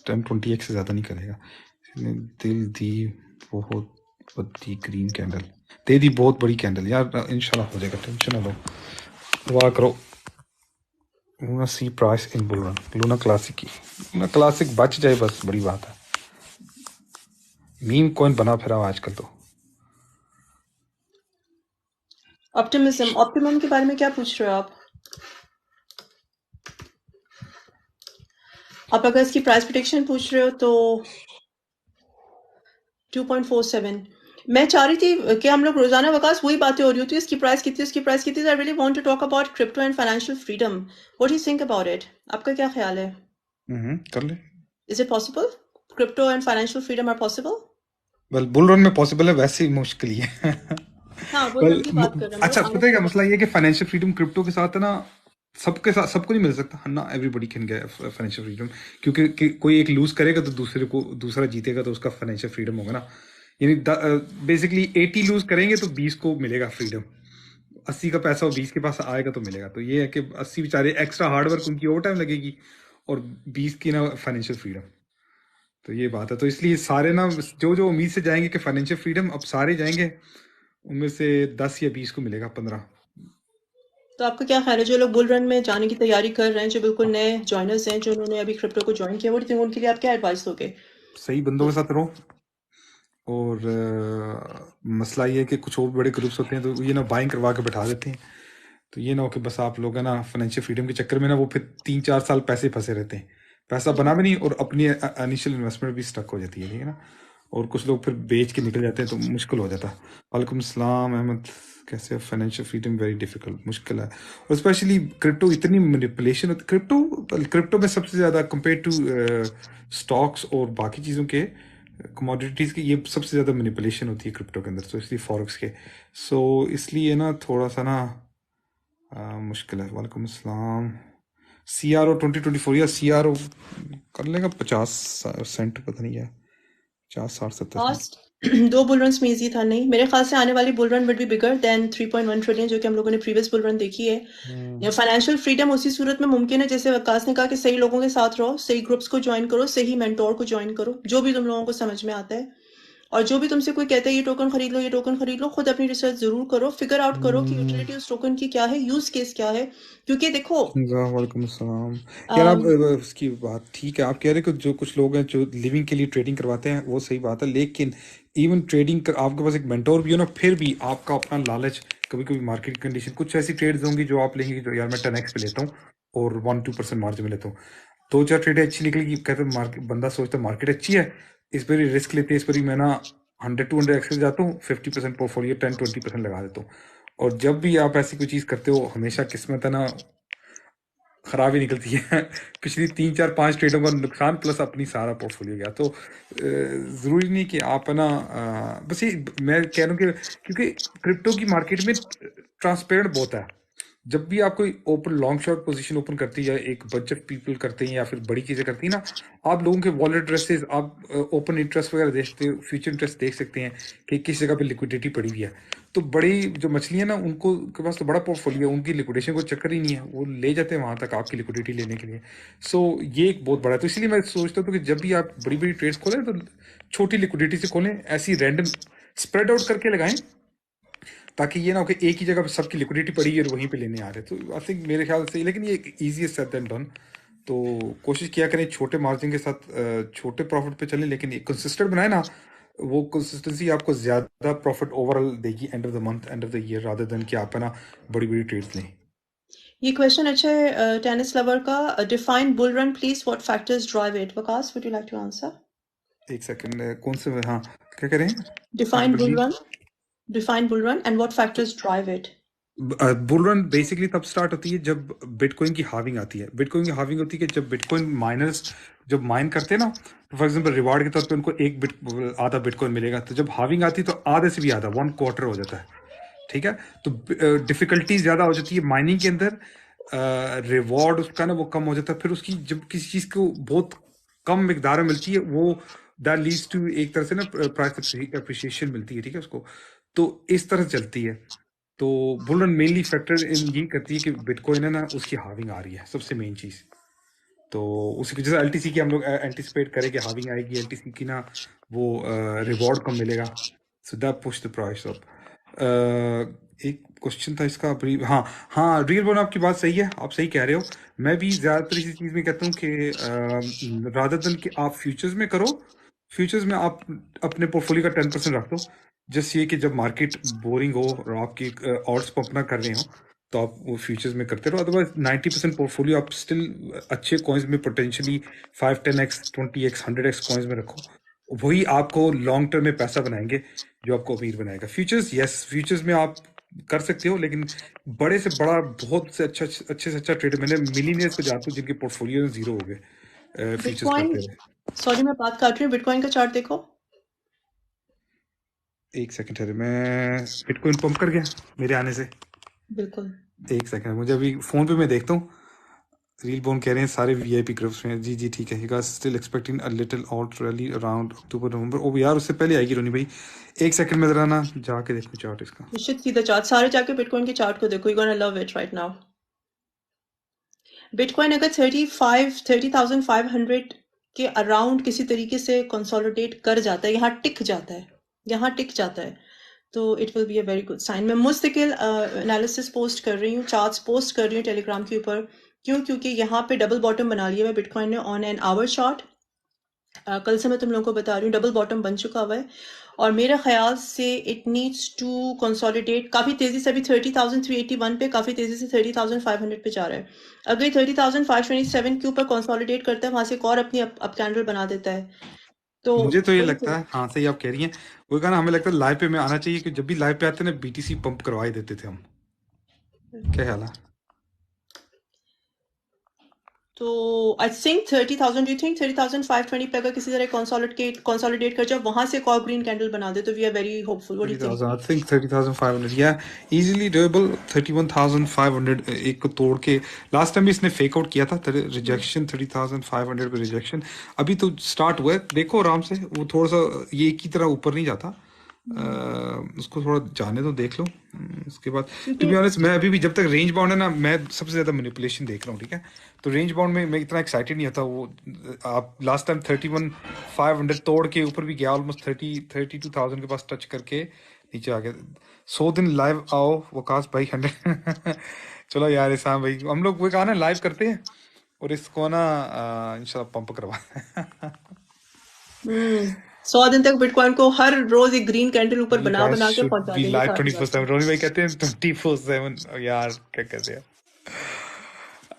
10-20x से ज्यादा नहीं करेगा। इसने दिल दी बहुत बड़ी ग्रीन कैंडल, दे दी बहुत बड़ी कैंडल यार, इंशाल्लाह हो जाएगा, टेंशन ना लो, दुआ करो। लूना सी price in bull run, Luna classic की, लूना क्लासिक बच जाए बस बड़ी बात है। मीम कॉइन बना फिरा आजकल तो। ऑप्टिमम के बारे में क्या पूछ रहे हो आप? अगर इसकी प्राइस प्रिडिक्शन पूछ रहे हो तो 2.47। मैं चाह रही थी कि हम लोग रोजाना वकास वही बातें हो रही होती है, इसकी प्राइस कितनी, इसकी प्राइस कितनी। I really want to talk about crypto and financial freedom. What do you think about it? आपका क्या ख्याल है? कर ले। Is it possible? Crypto and financial freedom are possible? Well bull run में पॉसिबल है, वैसे ही मुश्किल ही है। हाँ, बुल रन वेल की बात कर रहे हैं हम अच्छा, लोग पता है क्या आगे। मसला ये है कि फाइनेंशियल फ्रीडम क्रिप्टो के साथ है ना, सबके साथ सबको नहीं मिल सकता है ना, everybody can get financial freedom. क्योंकि कोई एक लूज करेगा तो दूसरा जीतेगा, तो उसका फाइनेंशियल फ्रीडम होगा ना। यानी बेसिकली 80 लूज करेंगे तो 20 को मिलेगा फ्रीडम, 80 का पैसा वो 20 के पास आएगा तो मिलेगा। तो ये है कि 80 बेचारे एक्स्ट्रा हार्डवर्क उनकी ओवर टाइम लगेगी, और 20 की ना फाइनेंशियल फ्रीडम। तो ये बात है, तो इसलिए सारे ना जो जो उम्मीद से जाएंगे कि फाइनेंशियल फ्रीडम, अब सारे जाएंगे, उनमें से 10 या 20 को मिलेगा, 15। तो आपका क्या ख्याल है जो लोग बुल रन में जाने की तैयारी कर रहे हैं, जो बिल्कुल नए जॉइनर्स हैं, जो उन्होंने अभी क्रिप्टो को ज्वाइन किया, वो उनके लिए आप क्या एडवाइस दोगे? सही बंदों के साथ रहो। और मसला ये है कि कुछ और बड़े ग्रुप्स होते हैं तो ये ना बाइंग करवा के बैठा देते हैं, तो ये ना हो कि बस आप लोग है ना फाइनेंशियल फ्रीडम के चक्कर में ना वो फिर 3-4 साल पैसे फंसे रहते हैं, पैसा बना भी नहीं और अपनी इनिशियल इन्वेस्टमेंट भी स्टक हो जाती है, ठीक है ना। और कुछ लोग फिर बेच के निकल जाते हैं तो मुश्किल हो जाता है। वालेकुम सलाम अहमद, कैसे फाइनेंशियल फ्रीडम वेरी डिफिकल्ट, मुश्किल है। और स्पेशली क्रिप्टो, इतनी मैनिपुलेशन होती है क्रिप्टो में सबसे ज़्यादा कंपेयर टू स्टॉक्स और बाकी चीज़ों के कमोडिटीज़ की, ये सबसे ज़्यादा मैनिपुलेशन होती है क्रिप्टो के अंदर, तो इसलिए फॉरेक्स के, सो इसलिए ना थोड़ा सा ना मुश्किल है। वालेकुम अस्सलाम। CRO 2024 या CRO कर लेगा 50 सेंट, पता नहीं है, 50, 60, 70 सेंट। लास्ट 2 बुल रन्स में इजी था नहीं, मेरे ख्याल से आने वाली bull run will be bigger than 3.1 trillion जो कि हम लोगों ने प्रीवियस बुल रन देखी है। या फाइनेंशियल फ्रीडम उसी सूरत में मुमकिन है जैसे वकास ने कहा कि सही लोगों के साथ रहो, सही ग्रुप्स को ज्वाइन करो, सही मेंटोर को ज्वाइन करो, जो भी तुम लोगों को समझ में आता है। और जो भी तुमसे कोई कहता है ये टोकन खरीद लो, ये टोकन खरीद लो, खुद अपनी रिसर्च जरूर करो, फिगर आउट करो कि यूटिलिटी उस टोकन की क्या है, यूज केस क्या है। क्योंकि देखो वालेकुम सलाम। यार आप उसकी बात ठीक है, आप कह रहे हो कि जो कुछ लोग हैं जो लिविंग के लिए ट्रेडिंग करवाते हैं वो सही बात है, लेकिन इवन ट्रेडिंग कर आपके पास एक मेंटोर भी हो ना, फिर भी आपका अपना लालच, कभी कभी मार्केट कंडीशन, कुछ ऐसी ट्रेड्स होंगी जो आप लेंगे जो यार मैं 10x पे लेता हूँ और 1-2% मार्जिन में लेता हूँ, 2-4 ट्रेड अच्छी निकलेगी, कहते हैं मार्केट, बंदा सोचता है मार्केट अच्छी है, इस पर ही रिस्क लेते हैं, इस पर ही मैं ना 100-200x जाता हूँ, 50% पोर्टफोलियो 10-20% लगा देता हूँ। और जब भी आप ऐसी कोई चीज़ करते हो, हमेशा किस्मत है ना खराब ही निकलती है। पिछली 3-4-5 ट्रेडों का नुकसान प्लस अपनी सारा पोर्टफोलियो गया, तो ज़रूरी नहीं कि आप है ना बस ये मैं कह रहा हूँ कि क्योंकि क्रिप्टो की मार्केट में ट्रांसपेरेंट बहुत है, जब भी आप कोई open long short position open करती है, एक बंच ऑफ पीपल करते हैं या फिर बड़ी चीज़ें करती हैं ना, आप लोगों के वॉलेट एड्रेसेस, आप ओपन इंटरेस्ट वगैरह देखते हो, फ्यूचर इंटरेस्ट देख सकते हैं कि किस जगह पे लिक्विडिटी पड़ी हुई है। तो बड़ी जो मछलियाँ ना, उनको के पास तो बड़ा पोर्टफोलियो है, उनकी लिक्विडेशन को चक्कर ही नहीं है, वो ले जाते हैं वहाँ तक आपकी लिक्विडिटी लेने के लिए। सो ये एक बहुत बड़ा है, तो इसलिए मैं सोचता हूँ कि जब भी आप बड़ी बड़ी ट्रेड्स खोलें तो छोटी लिक्विडिटी से खोलें, ऐसी रैंडम स्प्रेड आउट करके लगाएं, ताकि ये ना हो कि एक ही जगह पे सबकी लिक्विडिटी पड़ी है और वहीं पे लेने आ रहे। तो आई थिंक मेरे ख्याल से, लेकिन ये ईजीएस्ट सेड देन डन, तो कोशिश किया करें छोटे मार्जिन के साथ छोटे प्रॉफिट पे चलें, लेकिन ये कंसिस्टेंट बनाए ना, वो कंसिस्टेंसी आपको ज्यादा प्रॉफिट ओवरऑल देगी end of the month, end of the year, rather than कि आप है ना बड़ी बड़ी ट्रेड्स लें। ये क्वेश्चन अच्छा है टेनिस लवर का, define bull run please, what factors drive it. Waqas would you like to answer? एक सेकंड, कौन से, हाँ क्या करें, डिफाइन बुल बल्कि run, define bull run and what factors drive it. Bull run basically तब स्टार्ट होती है जब बिटकॉइन की हाविंग आती है। बिटकॉइन की हाविंग होती है कि जब बिटकॉइन माइनर्स जब माइन करते हैं ना, तो फॉर एग्जांपल रिवार्ड के तौर पे उनको आधा बिटकॉइन मिलेगा, तो जब हाविंग आती है तो आधे से भी आधा 1/4 हो जाता है, ठीक है। तो डिफिकल्टी ज्यादा हो जाती है माइनिंग के अंदर, रिवॉर्ड उसका ना वो कम हो जाता है, फिर उसकी जब किसी चीज को बहुत कम मिकदार में मिलती है, वो दैट लीड्स टू एक तरह से ना प्राइस अप्रिसिएशन मिलती है, ठीक है उसको, तो इस तरह चलती है। तो bull run mainly factor in यही करती है कि बिटकॉइन है ना उसकी हाविंग आ रही है, सबसे मेन चीज। तो उसी की जैसे एलटीसी की हम लोग एंटिसिपेट करें कि हाविंग आएगी, एलटीसी की ना वो रिवॉर्ड कम मिलेगा, so that push the price up. एक क्वेश्चन था इसका हाँ हाँ, रियल बोन आपकी बात सही है, आप सही कह रहे हो। मैं भी ज्यादातर इसी चीज में कहता हूँ कि रादर देन कि आप फ्यूचर्स में करो, फ्यूचर्स में आप अपने पोर्टफोलियो का 10% रख दो, जस्ट ये कि जब मार्केट बोरिंग हो और आपकी ऑड्स पंप ना कर रहे हो तो आप वो फ्यूचर्स में करते रहो, अदरवाइज 90% पोर्टफोलियो आप स्टिल अच्छे कॉइन्स में potentially 5-10x 20x 100x coins में रखो, वही आपको लॉन्ग टर्म में पैसा बनाएंगे, जो आपको अमीर बनाएगा। फ्यूचर्स, यस फ्यूचर्स में आप कर सकते हो, लेकिन बड़े से बड़ा बहुत से अच्छे से अच्छा ट्रेडर, मैंने मिलीनियर्स को जानता हूँ जिनके पोर्टफोलियो जीरो हो गए फ्यूचर्स बिटकॉइन, करते हुए। सॉरी मैं बात काट रही हूँ, बिटकॉइन का चार्ट देखो। एक सेकंड है, मैं बिटकॉइन पंप कर गया मेरे आने से, बिल्कुल एक सेकंड, मुझे अभी फोन पे मैं देखता हूँ। रील बोन कह रहे हैं सारे वीआईपी ग्रुप्स में, जी जी ठीक है। You guys still expecting a little alt rally around October November. ओ यार उससे पहले आएगी रोनी भाई, एक सेकंड में जरा ना जाके देखो चार्ट इसका। You should see the chart, सारे जाके बिटकॉइन के चार्ट को देखो, you gonna love it right now. Bitcoin अगर 30,500 के अराउंड किसी तरीके से कंसोलिडेट कर जाता है, यहाँ टिक जाता है, यहाँ टिक जाता है, तो it will be a very good sign. मैं मुस्तकिल एनालिसिस पोस्ट कर रही हूँ, चार्ट्स पोस्ट कर रही हूँ टेलीग्राम के ऊपर। क्यों? क्योंकि यहाँ पे डबल बॉटम बना लिया है बिटकॉइन ने ऑन एन आवर चार्ट, कल से मैं तुम लोगों को बता रही हूँ, डबल बॉटम बन चुका हुआ है और मेरे ख्याल से इट नीड्स टू कंसोलिडेट काफ़ी तेज़ी से। अभी 30,381 पे काफ़ी तेज़ी से 30,500 पे जा रहा है। अगर ये 30,527 के ऊपर कंसोलिडेट करता है, वहां से एक और अपनी अप कैंडल बना देता है, तो मुझे तो ये वही लगता है, हाँ सही आप कह रही हैं, वो कहना हमें लगता है लाइव पे में आना चाहिए कि जब भी लाइव पे आते हैं ना बीटीसी पंप करवा ही देते थे हम। क्या ख्याल है? तो I think 30,000, do you think 30,520 पे अगर किसी तरह कंसोलिडेट कर जाए, वहां से एक और ग्रीन कैंडल बना दे, तो we are very hopeful. What do you think? 30,000, I think 30,500, yeah, easily doable. 31,500 एक को तोड़ के लास्ट टाइम भी इसने फेक आउट किया था, रिजेक्शन 30,500 पे रिजेक्शन। अभी तो स्टार्ट हुआ है, देखो आराम से, वो थोड़ा सा ये एक ही तरह ऊपर नहीं जाता। उसको थोड़ा जाने तो देख लो। उसके बाद टू क्योंकि बी ऑनेस्ट मैं अभी भी जब तक रेंज बाउंड है ना, मैं सबसे ज्यादा मैनिपुलेशन देख रहा हूँ, ठीक है? तो रेंज बाउंड में मैं इतना एक्साइटेड नहीं होता। वो आप लास्ट टाइम 31,500 तोड़ के ऊपर भी गया, ऑलमोस्ट 32,000 के पास टच करके नीचे आ गया। 100 दिन लाइव आओ वकास भाई 100 चलो यार इसान भाई, हम लोग वो कहा ना लाइव करते हैं और इसको ना इंशाल्लाह पंप करवा 100 दिन तक बिटकॉइन को हर रोज एक ग्रीन कैंडल ऊपर You बना guys बना के should पहुंचा be देंगे live सारी बात। 24/7। रोनी भाई कहते हैं 24/7, यार क्या कहते हैं?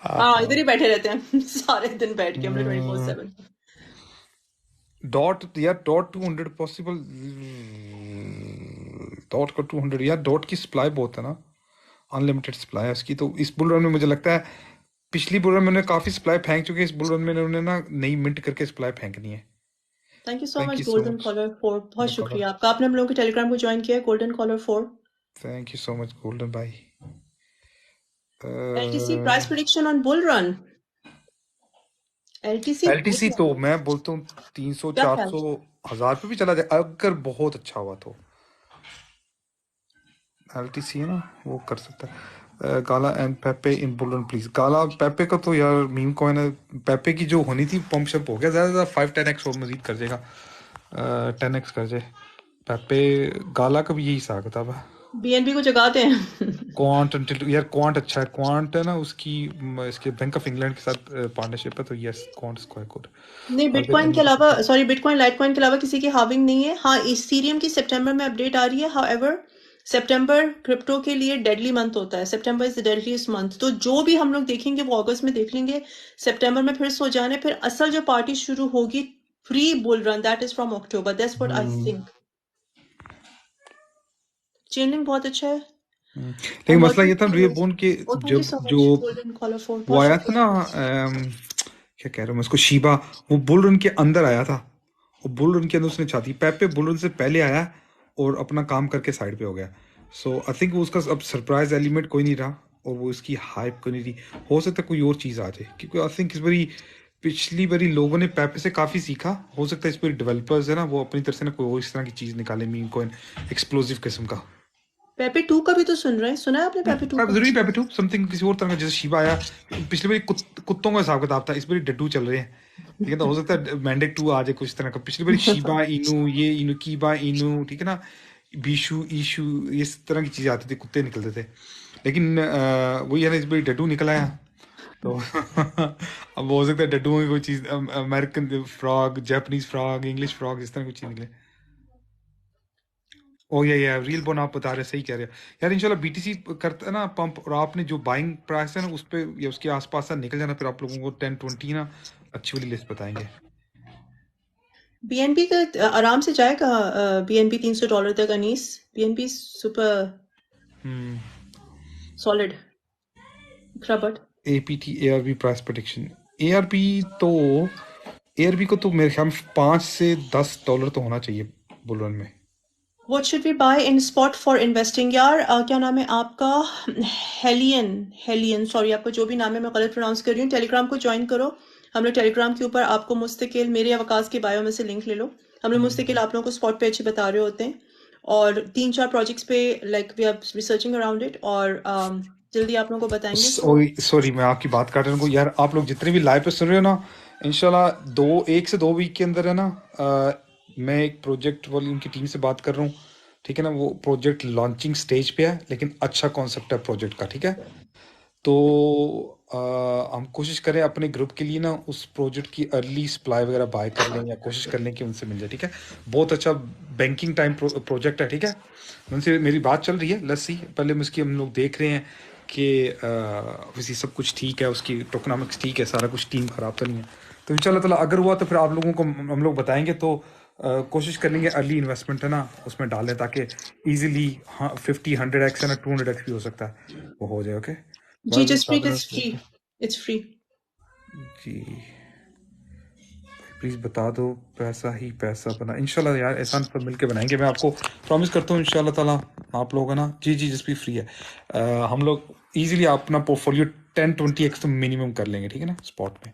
हाँ, इधर ही बैठे रहते हैं सारे दिन बैठ के हमने 24/7। डॉट यार, डॉट 200 पॉसिबल? डॉट का 200 यार, डॉट की सप्लाई बहुत है ना, अनलिमिटेड सप्लाई है उसकी। तो इस बुल रन में मुझे लगता है, पिछली बुल रन में उन्होंने काफी सप्लाई फेंक चुके हैं, इस बुल रन में उन्होंने ना नई मिंट करके सप्लाई फेंकनी है। Thank you so thank much you so golden much. Caller 4, बहुत नो प्रॉब्लम। शुक्रिया आपका, आपने हम लोगों के टेलीग्राम को ज्वाइन किया है, golden caller 4। Thank you so much golden भाई। LTC price prediction on bull run. LTC LTC तो मैं बोलता हूँ 300 क्या ख्याल? 400 1000 पे भी चला जाए अगर बहुत अच्छा हुआ तो। एलटीसी है ना, वो कर सकता है। Gala and Pepe in bull please. Gala Pepe का तो यार मीम कॉइन है। पेपे की जो होनी थी पंप शप हो गया, ज्यादा ज्यादा 5-10x और मजीद कर जाएगा, 10x कर जाए। पेपे गाला का भी यही हिसाब किताब है। बीएनबी को जगाते हैं क्वांट यार, क्वांट अच्छा है, क्वांट है ना उसकी इसके बैंक ऑफ इंग्लैंड के साथ पार्टनरशिप है, तो yes quant is quite good. नहीं, बिटकॉइन के अलावा, सॉरी, बिटकॉइन लाइटकॉइन के अलावा किसी की हाविंग नहीं है। हाँ, इथीरियम की सितंबर में अपडेट आ रही है। हाउएवर सितंबर क्रिप्टो के लिए डेडली मंथ होता है। सितंबर इज द डेडलीस्ट मंथ, तो जो भी हम लोग देखेंगे वो अगस्त में देख लेंगे। सितंबर में फिर सो जाने, फिर असल जो पार्टी शुरू होगी pre bull run, that is from October, that's what I think. Chainlink बहुत अच्छा है। लेकिन मसला ये था रिबोन के, ओ थैंक यू जब सो जो मच गोल्डन कॉलर 4, वो बहुत आया था शुक्रिया। ना, क्या कह रहा हूँ मैं उसको, शीबा, वो बुल रन के अंदर आया था। वो बुल रन के अंदर उसने छाती, पेपे बुल रन से पहले आया और अपना काम करके साइड पे हो गया। सो आई थिंक वो उसका अब सरप्राइज एलिमेंट कोई नहीं रहा और वो इसकी हाइप कोई नहीं रही। हो सकता है कोई और चीज़ आ जाए, क्योंकि आई थिंक इस बारी, पिछली बारी लोगों ने पेपे से काफ़ी सीखा। हो सकता है इस बारी डेवलपर्स है ना, वो अपनी तरफ से ना कोई और इस तरह की चीज़ निकाले, मीम कोइन एक्सप्लोसिव किस्म का। पेपे 2 का भी तो सुन रहे हैं, सुना है आपने पेपे 2 का? जरूरी पेपे टू समथिंग किसी और तरह का, जैसे शिबा आया। पिछली बारी कुत्तों का हिसाब किताब था, इस बारी डड्डू चल रहे हैं। ठीक है, तो हो सकता है मैंडेक 2 आ जाए कुछ तरह का। पिछली बारी शिबा इनू, ये इनू कीबा इनू, ठीक है ना, बीशू ईशू, इस तरह की चीजें आती थी, कुत्ते निकलते थे। लेकिन वही है ना, इस बारी डड्डू निकल आया तो अब हो सकता है डड्डू की कोई चीज, American frog, Japanese frog, English frog, इस तरह की चीज निकले। ओ या रील बोन आप बता रहे, सही कह रहे हो यार। इंशाल्लाह बीटीसी करता है ना पंप, और आपने जो बाइंग प्राइस है ना उस पे या उसके आसपास से निकल जाना, फिर आप लोगों को 10-20 ना अच्छी वाली लिस्ट बताएंगे। बीएनबी का आराम से जाएगा। बीएनबी $300 तक अनीस। बीएनबी सुपर सॉलिड क्रबट। APT ARB price prediction. ARB तो, एआरबी को तो मेरे ख्याल में $5 से $10 तो होना चाहिए बुल रन में। What should we buy in spot for investing? यार क्या नाम है आपका? हेलियन, हेलियन, सॉरी आपका जो भी नाम है मैं गलत प्रोनाउंस कर रही हूँ। टेलीग्राम को ज्वाइन करो। हम लोग टेलीग्राम के ऊपर आपको मुस्तकिल, मेरे अवकाश के बायो में से लिंक ले लो। हम लोग मुस्तकिल आप लोगों को स्पॉट पे अच्छे बता रहे होते हैं, और 3-4 प्रोजेक्ट्स पे like we are researching around it, और जल्दी आप लोगों को बताएंगे। सॉरी मैं आपकी बात काट रहा हूँ यार। आप लोग जितने भी लाइव पे सुन रहे हो ना, इंशाल्लाह 1 से 2 वीक के अंदर है ना, मैं एक प्रोजेक्ट वाली उनकी टीम से बात कर रहा हूँ, ठीक है ना। वो प्रोजेक्ट लॉन्चिंग स्टेज पे है, लेकिन अच्छा कॉन्सेप्ट है प्रोजेक्ट का, ठीक है। तो हम कोशिश करें अपने ग्रुप के लिए ना उस प्रोजेक्ट की अर्ली सप्लाई वगैरह बाय कर लें या कोशिश कर लें कि उनसे मिल जाए, ठीक है? बहुत अच्छा बैंकिंग टाइम प्रोजेक्ट है, ठीक है? उनसे मेरी बात चल रही है, लेट्स सी। पहले उसकी हम लोग देख रहे हैं कि वैसे सब कुछ ठीक है, उसकी टोकनामिक्स ठीक है, सारा कुछ टीम खराब तो नहीं है। तो इंशाल्लाह ताला अगर हुआ तो फिर आप लोगों को हम लोग बताएंगे। तो कोशिश कर लेंगे अर्ली इन्वेस्टमेंट है ना उसमें डालें, ताकि इजीली 50 100x है ना 200x भी हो सकता है वो हो जाए। ओके, जी Jaspreet, it's free, it's free जी प्लीज़ बता दो। पैसा ही पैसा बना इंशाल्लाह यार, एहसान सब मिलके बनाएंगे। मैं आपको प्रॉमिस करता हूँ इंशाल्लाह ताला आप लोग है ना। जी जी जस्ट भी फ्री है। हम लोग इजीली अपना पोर्टफोलियो 10-20x तो मिनिमम कर लेंगे, ठीक है ना? स्पॉट में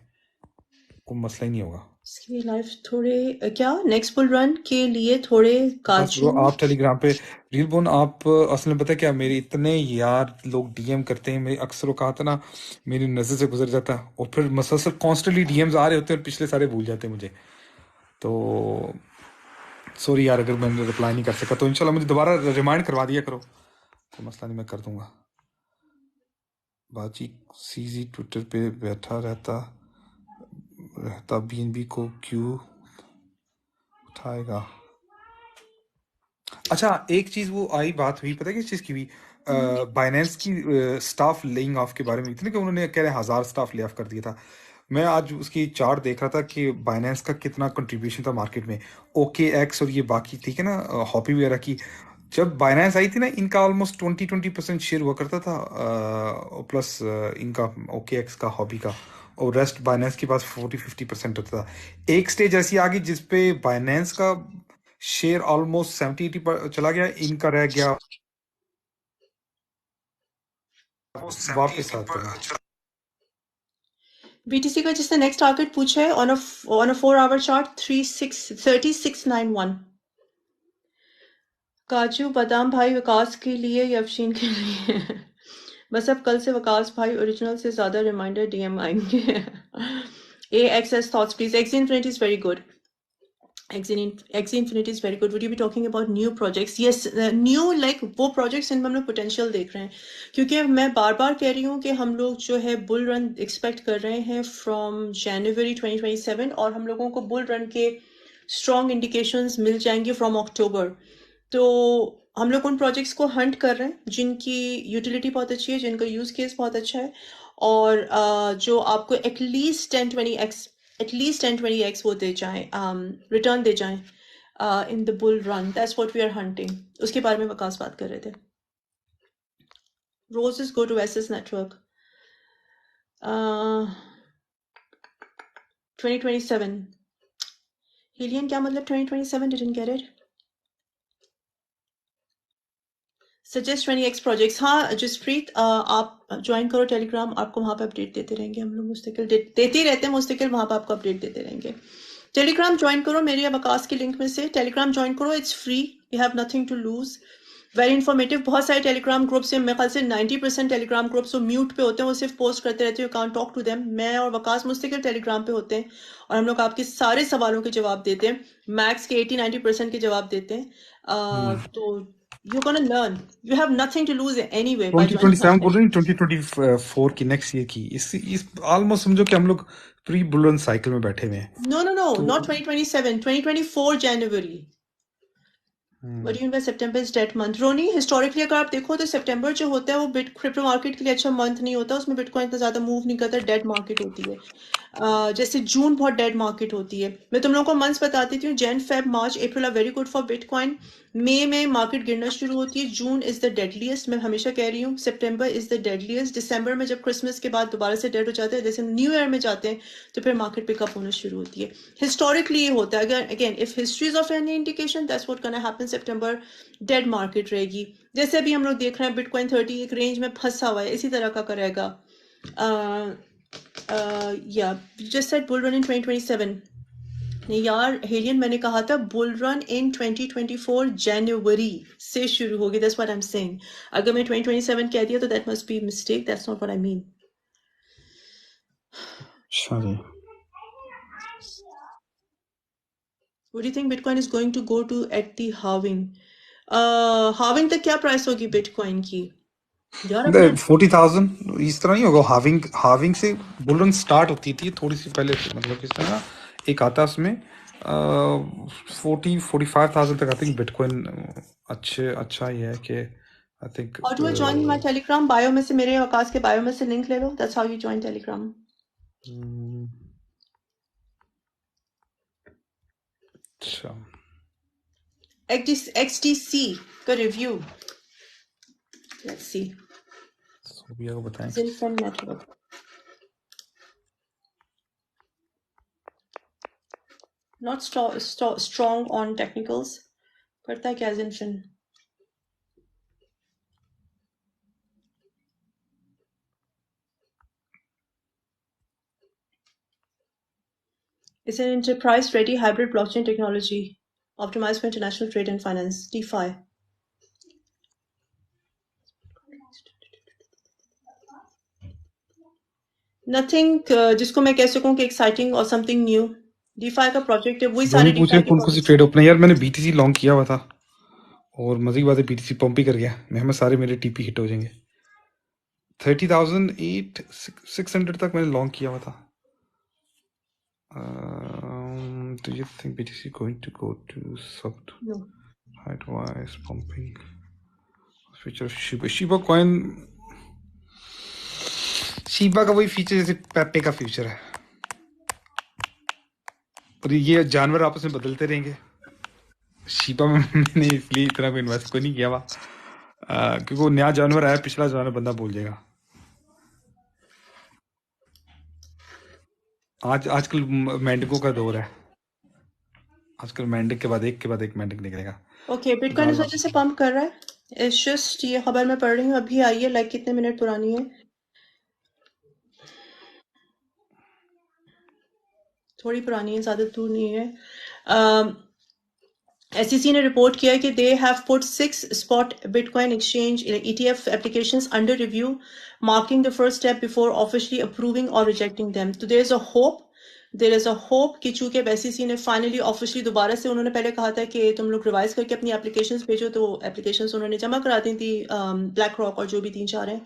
कोई मसला ही नहीं होगा। इसकी लाइफ थोड़े क्या नेक्स्ट बुल रन के लिए थोड़े बस काजू। ब्रो आप टेलीग्राम पे रील बोन आप असल में पता है क्या, मेरे इतने यार लोग डीएम करते हैं, मेरे अक्सर औकात ना मेरी नज़र से गुजर जाता है और फिर मसलसल कॉन्स्टेंटली डीएम्स आ रहे होते हैं और पिछले सारे भूल जाते हैं मुझे। तो सॉरी यार अगर मैं रिप्लाई नहीं कर सका, तो इंशाल्लाह मुझे दोबारा रिमाइंड करवा दिया करो, कोई मसला नहीं, मैं कर दूंगा। बाजी सीजी ट्विटर पे बैठा रहता बीएनबी को क्यों उठाएगा? अच्छा एक चीज वो आई, बात हुई पता है किस चीज की हुई? बाइनेंस की स्टाफ लेइंग ऑफ के बारे में, इतने कि उन्होंने कह रहे 1000 स्टाफ ले ऑफ कर दिया था। मैं आज उसकी चार्ट देख रहा था कि बाइनेंस का कितना कंट्रीब्यूशन था मार्केट में, ओके एक्स और ये बाकी ठीक है ना हॉपी वगैरह की। जब बाइनेंस आई थी ना इनका ऑलमोस्ट 20% शेयर हुआ करता था, प्लस इनका ओके एक्स का हॉबी का, और रेस्ट बाइनेंस के पास 40-50% होता था। एक स्टेज ऐसी आ गई जिसपे बाइनेंस का शेयर ऑलमोस्ट 70-80 पर चला गया, इनका रह गया वापस आता है। बीटीसी का जिसने नेक्स्ट टारगेट पूछा है ऑन अ 4 आवर चार्ट 3691। काजू बादाम भाई विकास के लिए या अफशीन के लिए? बस अब कल से विकास भाई ओरिजिनल से ज्यादा रिमाइंडर डीएम आएंगे। AXS thoughts please. Axie Infinity is very good. Axie Infinity is very good. Would you be talking about new projects? Yes, new like वो projects इनमें हम लोग potential देख रहे हैं, क्योंकि मैं बार बार कह रही हूँ कि हम लोग जो है bull run expect कर रहे हैं from January 2027 और हम लोगों को bull run के strong indications मिल जाएंगे from October। तो हम लोग उन प्रोजेक्ट्स को हंट कर रहे हैं जिनकी यूटिलिटी बहुत अच्छी है, जिनका यूज केस बहुत अच्छा है, और जो आपको एटलीस्ट 10-20x वो दे जाएं, रिटर्न दे जाएं in the bull run. That's what we are hunting. उसके बारे में विकास बात कर रहे थे। Roses go to SS network 2027। हिलियन क्या मतलब 2027? Didn't get it. Suggest 20x projects. हाँ जसप्रीत, आप ज्वाइन करो टेलीग्राम, आपको वहां पे अपडेट देते रहेंगे हम लोग, मुस्तकिल देते ही रहते हैं, मुस्तकिल वहां पे आपको अपडेट देते रहेंगे। टेलीग्राम ज्वाइन करो, मेरी या वकास के लिंक में से टेलीग्राम ज्वाइन करो, it's free, you have nothing to lose, very informative. बहुत सारे टेलीग्राम ग्रुप्स हैं, मेरे ख्याल से 90% टेलीग्राम ग्रुप्स वो म्यूट पे होते हैं, वो सिर्फ पोस्ट करते रहते हैं, you can't talk to them. मैं और वकास मुस्तकिल टेलीग्राम पे होते हैं और हम लोग आपके सारे सवालों के जवाब देते हैं, मैक्स के 80-90% के जवाब देते हैं। तो you're gonna learn, you have nothing to lose anyway by joining 2027 बोल रहे हैं, 2024 की नेक्स्ट ईयर की, इस ऑलमोस्ट समझो कि हम लोग प्री बुलन साइकिल में बैठे हुए हैं। no not 2027, 2024 January। What do you mean by September is dead month? Ronnie, historically अगर आप देखो तो सितंबर जो होता है वो क्रिप्टो मार्केट के लिए अच्छा मंथ नहीं होता, उसमें बिटकॉइन इतना ज्यादा मूव नहीं करता, डेड मार्केट होती है। जैसे जून बहुत डेड मार्केट होती है। मैं तुम लोगों को मंथ्स बताती हूँ, Jan Feb March April are very good for Bitcoin. मई में मार्केट गिरना शुरू होती है, जून इज द डेडलीस्ट, मैं हमेशा कह रही हूँ, सितंबर इज द डेडलीस्ट, दिसंबर में जब क्रिसमस के बाद दोबारा से डेड हो जाते हैं, जैसे न्यू ईयर में जाते हैं तो फिर मार्केट पिकअप होना शुरू होती है। हिस्टोरिकली ये होता है, again if history is of any indication that's what gonna happen, September dead market रहेगी। जैसे अभी हम लोग देख रहे हैं बिटकॉइन 30 एक रेंज में फंसा हुआ है, इसी तरह का करेगा। Yeah, you just said bull run in 2027। नहीं यार हेलियन, मैंने कहा था बुल रन इन 2024 जनवरी से शुरू होगी, that's what I am saying. अगर मैं 2027 कह दिया तो that must be mistake, that's not what I mean. जी What do you think Bitcoin is going to go to at the halving? Having तक क्या प्राइस होगी बिटकॉइन की? यूरोप में 40,000 इस तरह नहीं होगा। हाविंग से बुल रन स्टार्ट होती थी थोड़ी सी पहले से, मतलब किस तरह एक आता उसमें 45,000 तक। आई थिंक बिटकॉइन अच्छा ही है कि I think how do I join my Telegram? Bio में से, मेरे आकाश के बायो में से लिंक ले लो। That's how you join Telegram. अच्छा XDC का रिव्यू, लेट्स सी। सोबिया को बताएं। Zinfin Network, not strong on technicals. करता है क्या Zinfin? It's an enterprise-ready hybrid blockchain technology optimized for international trade and finance. DeFi. Nothing जिसको मैं कह सकूं कि exciting or something new. DeFi का प्रोजेक्ट है, वही सारे रोनी पूछ रहे DeFi के कौन कौन सी प्रोजेक्ट्स। ट्रेड ओपन है। यार मैंने BTC लॉन्ग किया हुआ था और मजे की बात है BTC पंप ही कर गया। मैं सारे मेरे TP हिट हो जाएंगे। 30,600 तक मैंने लॉन्ग किया हुआ था। Do you think BTC going to go to soft? No. Height-wise pumping. Future of Shiba coin. Shiba का वही फीचर जैसे पेपे का फ्यूचर है, और ये जानवर आपस में बदलते रहेंगे। शीबा में मैंने इसलिए इतना कोई इन्वेस्ट को नहीं किया हुआ क्योंकि वो नया जानवर आया, पिछला जानवर बंदा भूल जाएगा। आजकल मेंढकों का दौर है। आजकल मेंढक के बाद एक मेंढक निकलेगा। ओके, बिटकॉइन इस वजह से पंप कर रहा है। इट्स जस्ट, ये खबर मैं पढ़ रही हूँ, अभी आई है, लाइक कितने मिनट पुरानी है, थोड़ी पुरानी है, ज्यादा दूर नहीं है। SEC ने रिपोर्ट किया है कि they have put 6 spot Bitcoin exchange ETF applications under review, marking the first step before officially approving or rejecting them. So there is a hope कि चूंकि SEC ने फाइनली ऑफिशियली दोबारा से, उन्होंने पहले कहा था कि तुम लोग रिवाइज करके अपनी एप्लीकेशंस भेजो, तो एप्लीकेशंस उन्होंने जमा करा दी थी ब्लैक रॉक और जो भी 3-4 हैं।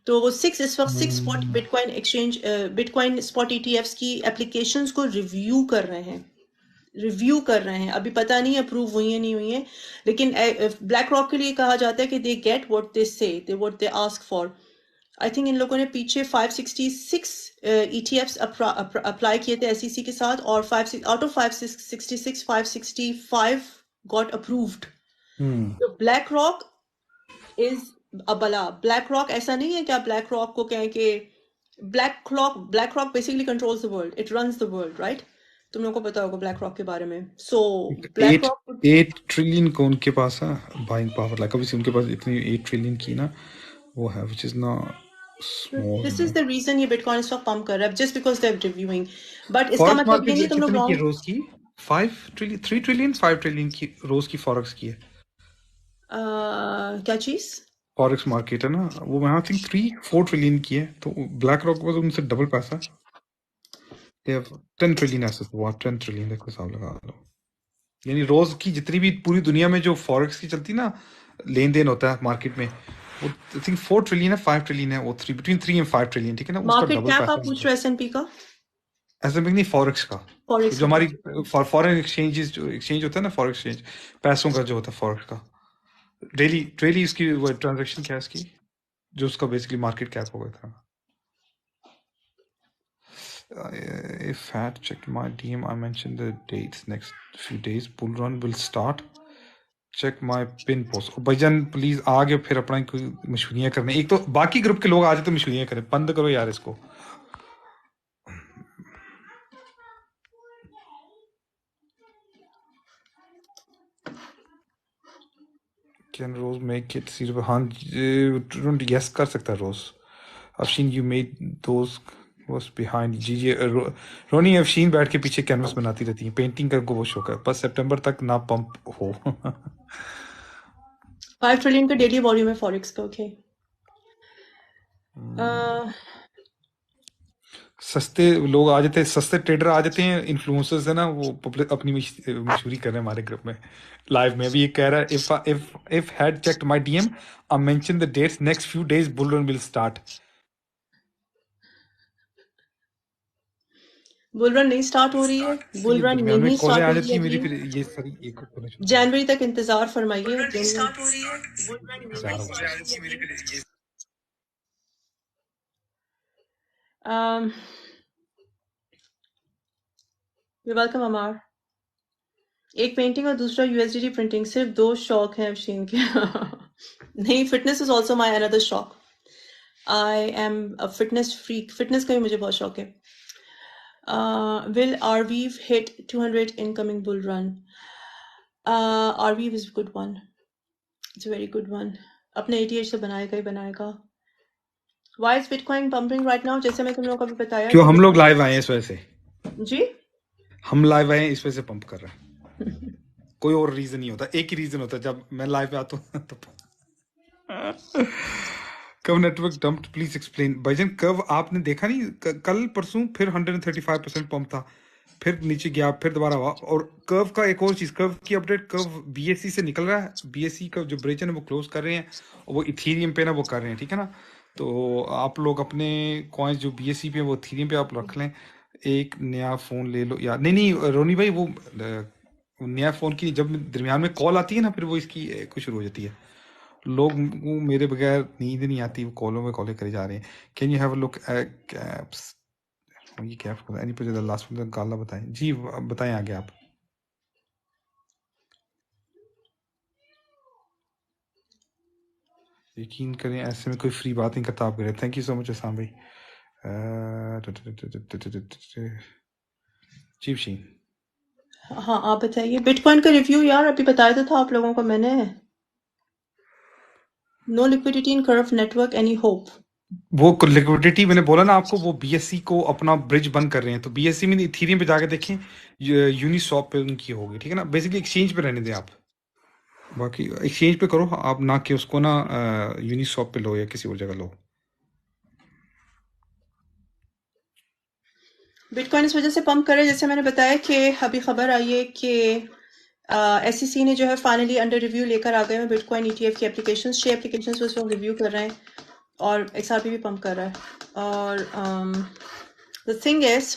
तो वो इस वक्त 6 spot bitcoin exchange bitcoin spot ETFs की एप्लीकेशंस को रिव्यू कर रहे हैं। अभी पता नहीं अप्रूव हुई है नहीं हुई है, लेकिन ब्लैक रॉक के लिए कहा जाता है कि they get what they say, they what they ask for. I think इन लोगों ने पीछे 566 ETFs अप्लाई किए थे SEC के साथ, और 5 आउट ऑफ 566 565 गॉट अप्रूव्ड। तो ब्लैक रॉक इज अबला। ब्लैक रॉक ऐसा नहीं है कि आप ब्लैक रॉक को कहें कि black rock basically controls the world, it runs the world, right? तुम लोगों को पता होगा ब्लैक रॉक के बारे में। सो ब्लैक रॉक 8 ट्रिलियन को उनके पास है बाइंग पावर, लाइक अभी उनके पास इतनी 8 ट्रिलियन की ना वो है, which is not small. This is the reason ये बिटकॉइन स्टॉक पंप कर रहा है, just because they are reviewing. But इसका फॉरेक्स मतलब ये मार्केट नहीं तुम लोग कितनी की लॉन्ग। रोज की? 5 ट्रिलियन 3 ट्रिलियन 5 ट्रिलियन की रोज की फॉरेक्स की है। क्या चीज? फॉरेक्स मार्केट है ना वो, मैं थिंक 3-4 ट्रिलियन की है। तो ब्लैक रॉक के पास उनसे डबल पैसा। They have 10 trillion assets. वो 10 ट्रिलियन तक हिसाब लगा लो। यानी रोज की जितनी भी पूरी दुनिया में जो फॉरेक्स की चलती ना लेन देन होता है मार्केट में, वो आई थिंक 4 ट्रिलियन है 5 ट्रिलियन है, वो बिटवीन 3 एंड 5 ट्रिलियन, ठीक है ना? उसका मार्केट डबल कैप पैसा आप पूछ रहे हो S&P का? ऐसे में नहीं, फॉरेक्स का। फॉरेक्स जो का? हमारी फॉरेन एक्सचेंजेस जो एक्सचेंज होता है ना, फॉरेक्स एक्सचेंज पैसों का जो होता है फॉरेक्स का, डेली इसकी ट्रांजैक्शन क्या है इसकी, जो उसका बेसिकली मार्केट कैप होगा था। If had checked my DM, I mentioned the dates. Next few days, bull run will start. Check my pin post. भाईजान प्लीज आगे फिर अपना कोई मशहूरियाँ करने। एक तो बाकी ग्रुप के लोग आज तो मशहूरियाँ करें, बंद करो यार इसको। Can Rose make it 0? हाँ yes कर सकता है रोज। I've seen you made those was behind जी रोनी अफशीन बैठ के पीछे कैनवस बनाती रहती है, पेंटिंग का वो शौक है, बस सितंबर तक ना पंप हो। 5 ट्रिलियन का डेली वॉल्यूम है फॉरेक्स का। ओके, सस्ते लोग आ जाते हैं, सस्ते ट्रेडर आ जाते हैं, इन्फ्लुएंसर्स है ना, वो पब्लिक अपनी मशहूरी कर रहे हैं हमारे ग्रुप में लाइव में। अभी ये कह रहा है, if had checked my DM I mention the dates, next few days bull run will start. Bull run नहीं स्टार्ट हो रही है, बुल ये रन दरमियान में नहीं कॉलें स्टार्ट आ हो रही जाती है है मेरी, अभी। फिर ये सारी एक होना शुरू हो जनवरी तक इंतजार फरमाइए। स्टार्ट हो रही है, बुल रन नहीं स्टार्ट हो जाती है मेरी, फिर ये वेलकम अमार। एक पेंटिंग और दूसरा यूएसडीटी प्रिंटिंग, सिर्फ 2 शौक हैं अफशीन के। नहीं, fitness is also my another शौक। I am a fitness freak, fitness का भी मुझे बहुत शौक है। विल आरवीव हिट 200 इनकमिंग बुल रन? आरवीव is good one, it's a very good one. अपने एटीएच से बनाएगा ही बनाएगा। Why is Bitcoin pumping right now? जैसे मैं तुम लोगों को भी बताया क्यों कि हम लोग लाइव आए हैं इस वजह से, जी हम लाइव आए हैं इस वजह से पंप कर रहे हैं। कोई और रीजन नहीं होता, एक ही रीजन होता है, जब मैं लाइव पे आता हूँ तो कब नेटवर्क डंप्ड, प्लीज एक्सप्लेन। भाईजान कब आपने देखा नहीं, कल परसों फिर 135% पंप था, फिर नीचे गया, फिर दोबारा हुआ। और कर्व का एक और चीज, कर्व की अपडेट, कर्व बीएससी से निकल रहा है, बीएससी का जो ब्रिज है ना वो क्लोज कर रहे हैं, और वो इथीरियम पे ना वो कर रहे हैं, ठीक है ना। तो आप लोग अपने कॉइन्स जो बीएससी पे वो इथीरियम पे आप रख लें। एक नया फोन ले लो यार, नहीं नहीं रोनी भाई, वो नया फोन की जब दरमियान में कॉल आती है ना, फिर वो इसकी कुछ शुरू हो जाती है। लोग मेरे बगैर नींद नहीं आती, वो कॉलों में कॉलें करे जा रहे हैं। Can you have a look at caps, ये कैप्स को एनी पर लास्ट में काला बताएं जी, बताएं आगे आप। यकीन करें ऐसे में कोई फ्री बात नहीं करता आप करें। Thank you so much Asam भाई। चीफ शी, हाँ, आप बताइए बिटकॉइन का रिव्यू यार, अभी बताया तो था आप लोगों को मैंने। No liquidity in curve network, any hope? वो लिक्विडिटी मैंने बोला ना आपको, वो बीएससी को अपना ब्रिज बंद कर रहे हैं, तो बीएससी में इथीरियम पे जाके देखें, यूनिस्वैप पे उनकी होगी, ठीक है ना। बेसिकली एक्सचेंज पे रहने दें आप, बाकी एक्सचेंज पे करो आप, ना कि उसको ना यूनिस्वैप पे लो या किसी और जगह लो। बिटकॉइन इस वजह से पंप करे, जैसे मैंने बताया कि अभी खबर आई है कि एसईसी ने जो है फाइनली अंडर रिव्यू लेकर आ गए हैं बिटकॉइन ईटीएफ की एप्लीकेशन। 6 एप्लीकेशन उस वक्त रिव्यू कर रहे हैं, और एक्सआरपी भी पंप कर रहा है। और the thing is,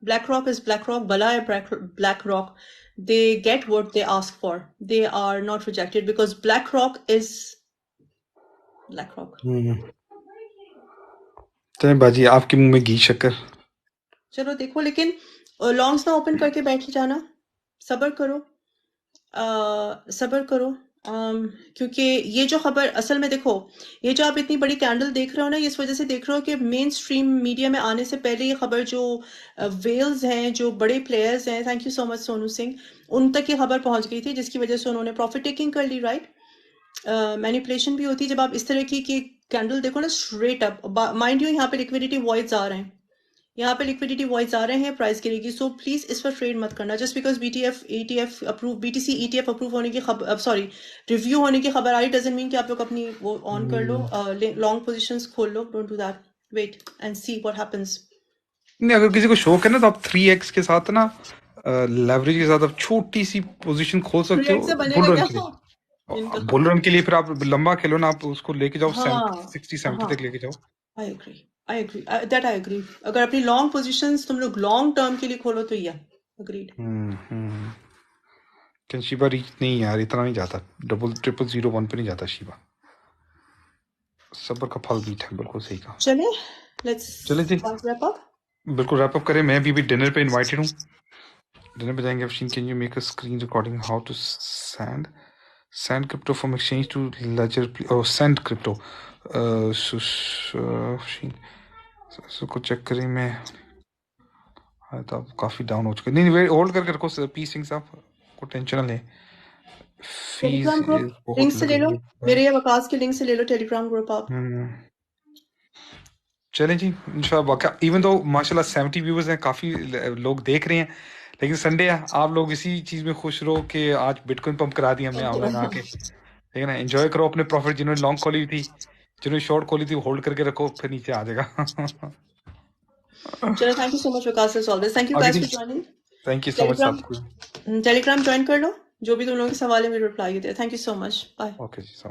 black rock is black rock, भला है black rock. They get what they ask for. They are not rejected because BlackRock is BlackRock. चले बाजी, आपके मुंह में घी शक्कर। चलो देखो, लेकिन लॉन्ग्स ना ओपन करके बैठ जाना, सब्र करो, सब्र करो। क्योंकि ये जो खबर असल में देखो, ये जो आप इतनी बड़ी कैंडल देख रहे हो ना, इस वजह से देख रहे हो कि मेन स्ट्रीम मीडिया में आने से पहले ये खबर जो वेल्स हैं, जो बड़े प्लेयर्स हैं, thank you so much Sonu Singh, उन तक ये खबर पहुंच गई थी, जिसकी वजह से उन्होंने प्रॉफिट टेकिंग कर ली, राइट। मैनिपुलेशन भी होती है जब आप इस तरह की कैंडल देखो ना स्ट्रेट अप। माइंड यू, यहाँ पे लिक्विडिटी वॉइड्स आ रहे हैं, यहाँ पे लिक्विडिटी वॉइस आ रहे हैं, प्राइस गिरेगी। सो प्लीज इस पर ट्रेड मत करना, just because BTF ETF approve, BTC ETF approve होने की खबर, सॉरी रिव्यू होने की खबर आई, डजंट मीन कि आप लोग अपनी वो ऑन कर लो, लॉन्ग पोजीशंस खोल लो। Don't do that, wait and see what happens. नहीं, अगर किसी को शौक है ना, तो आप 3x के साथ ना, लेवरेज के साथ आप छोटी सी पोजीशन खोल सकते 3x हो से बनेगा बुल रन क्या के लिए। इनका? बुल रन के लिए फिर आप लंबा खेलो ना, आप उसको लेके जाओ हाँ 60-70 हाँ, तक लेके जाओ। I agree, I agree, that I agree. अगर अपनी लॉन्ग पोजीशंस तुम लोग लॉन्ग टर्म के लिए खोलो तो या अग्रीड। कैन शिबा रीच नहीं यार, इतना नहीं जाता, 0001 पे नहीं जाता शिबा। सब्र का फल मीठा है, बिल्कुल सही कहा। चले, लेट्स चले जी, रैप अप। बिल्कुल रैप अप करें। मैं भी डिनर पे इनवाइटेड हूँ, डिनर पे जाएंगे। Afsheen, can you make a screen recording how to send crypto from exchange to ledger, or send crypto, Afsheen इसको चेक करें। मैं तो आप काफी डाउन हो चुके, नहीं वेट होल्ड करके रखो पी सिंह साहब, को टेंशन ना ले, फीस टेलीग्राम ग्रुप बहुत लिंक से लग ले लो, रही है। मेरे या वकास के लिंक से ले लो टेलीग्राम ग्रुप आप। चलें जी, इंशाल्लाह। इवन तो माशाल्लाह 70 व्यूअर्स हैं, काफ़ी लोग देख रहे हैं, लेकिन संडे है, आप लोग इसी चीज़ में खुश रहो कि आज बिटकॉइन पंप करा दी हमने ऑनलाइन आके, ठीक है ना। एंजॉय करो अपने प्रॉफिट, जिन्होंने लॉन्ग खोली थी, जिन्होंने शॉर्ट खोली थी, होल्ड करके रखो, फिर नीचे आ जाएगा। चलो, thank you so much Vikas for all this, thank you आगे गाइस थी, for joining. Thank you so much Telegram सबको। टेलीग्राम ज्वाइन कर लो, जो भी तुम लोगों के सवाल है मेरे रिप्लाई देते हैं। Thank you so much, bye. Okay जी, सो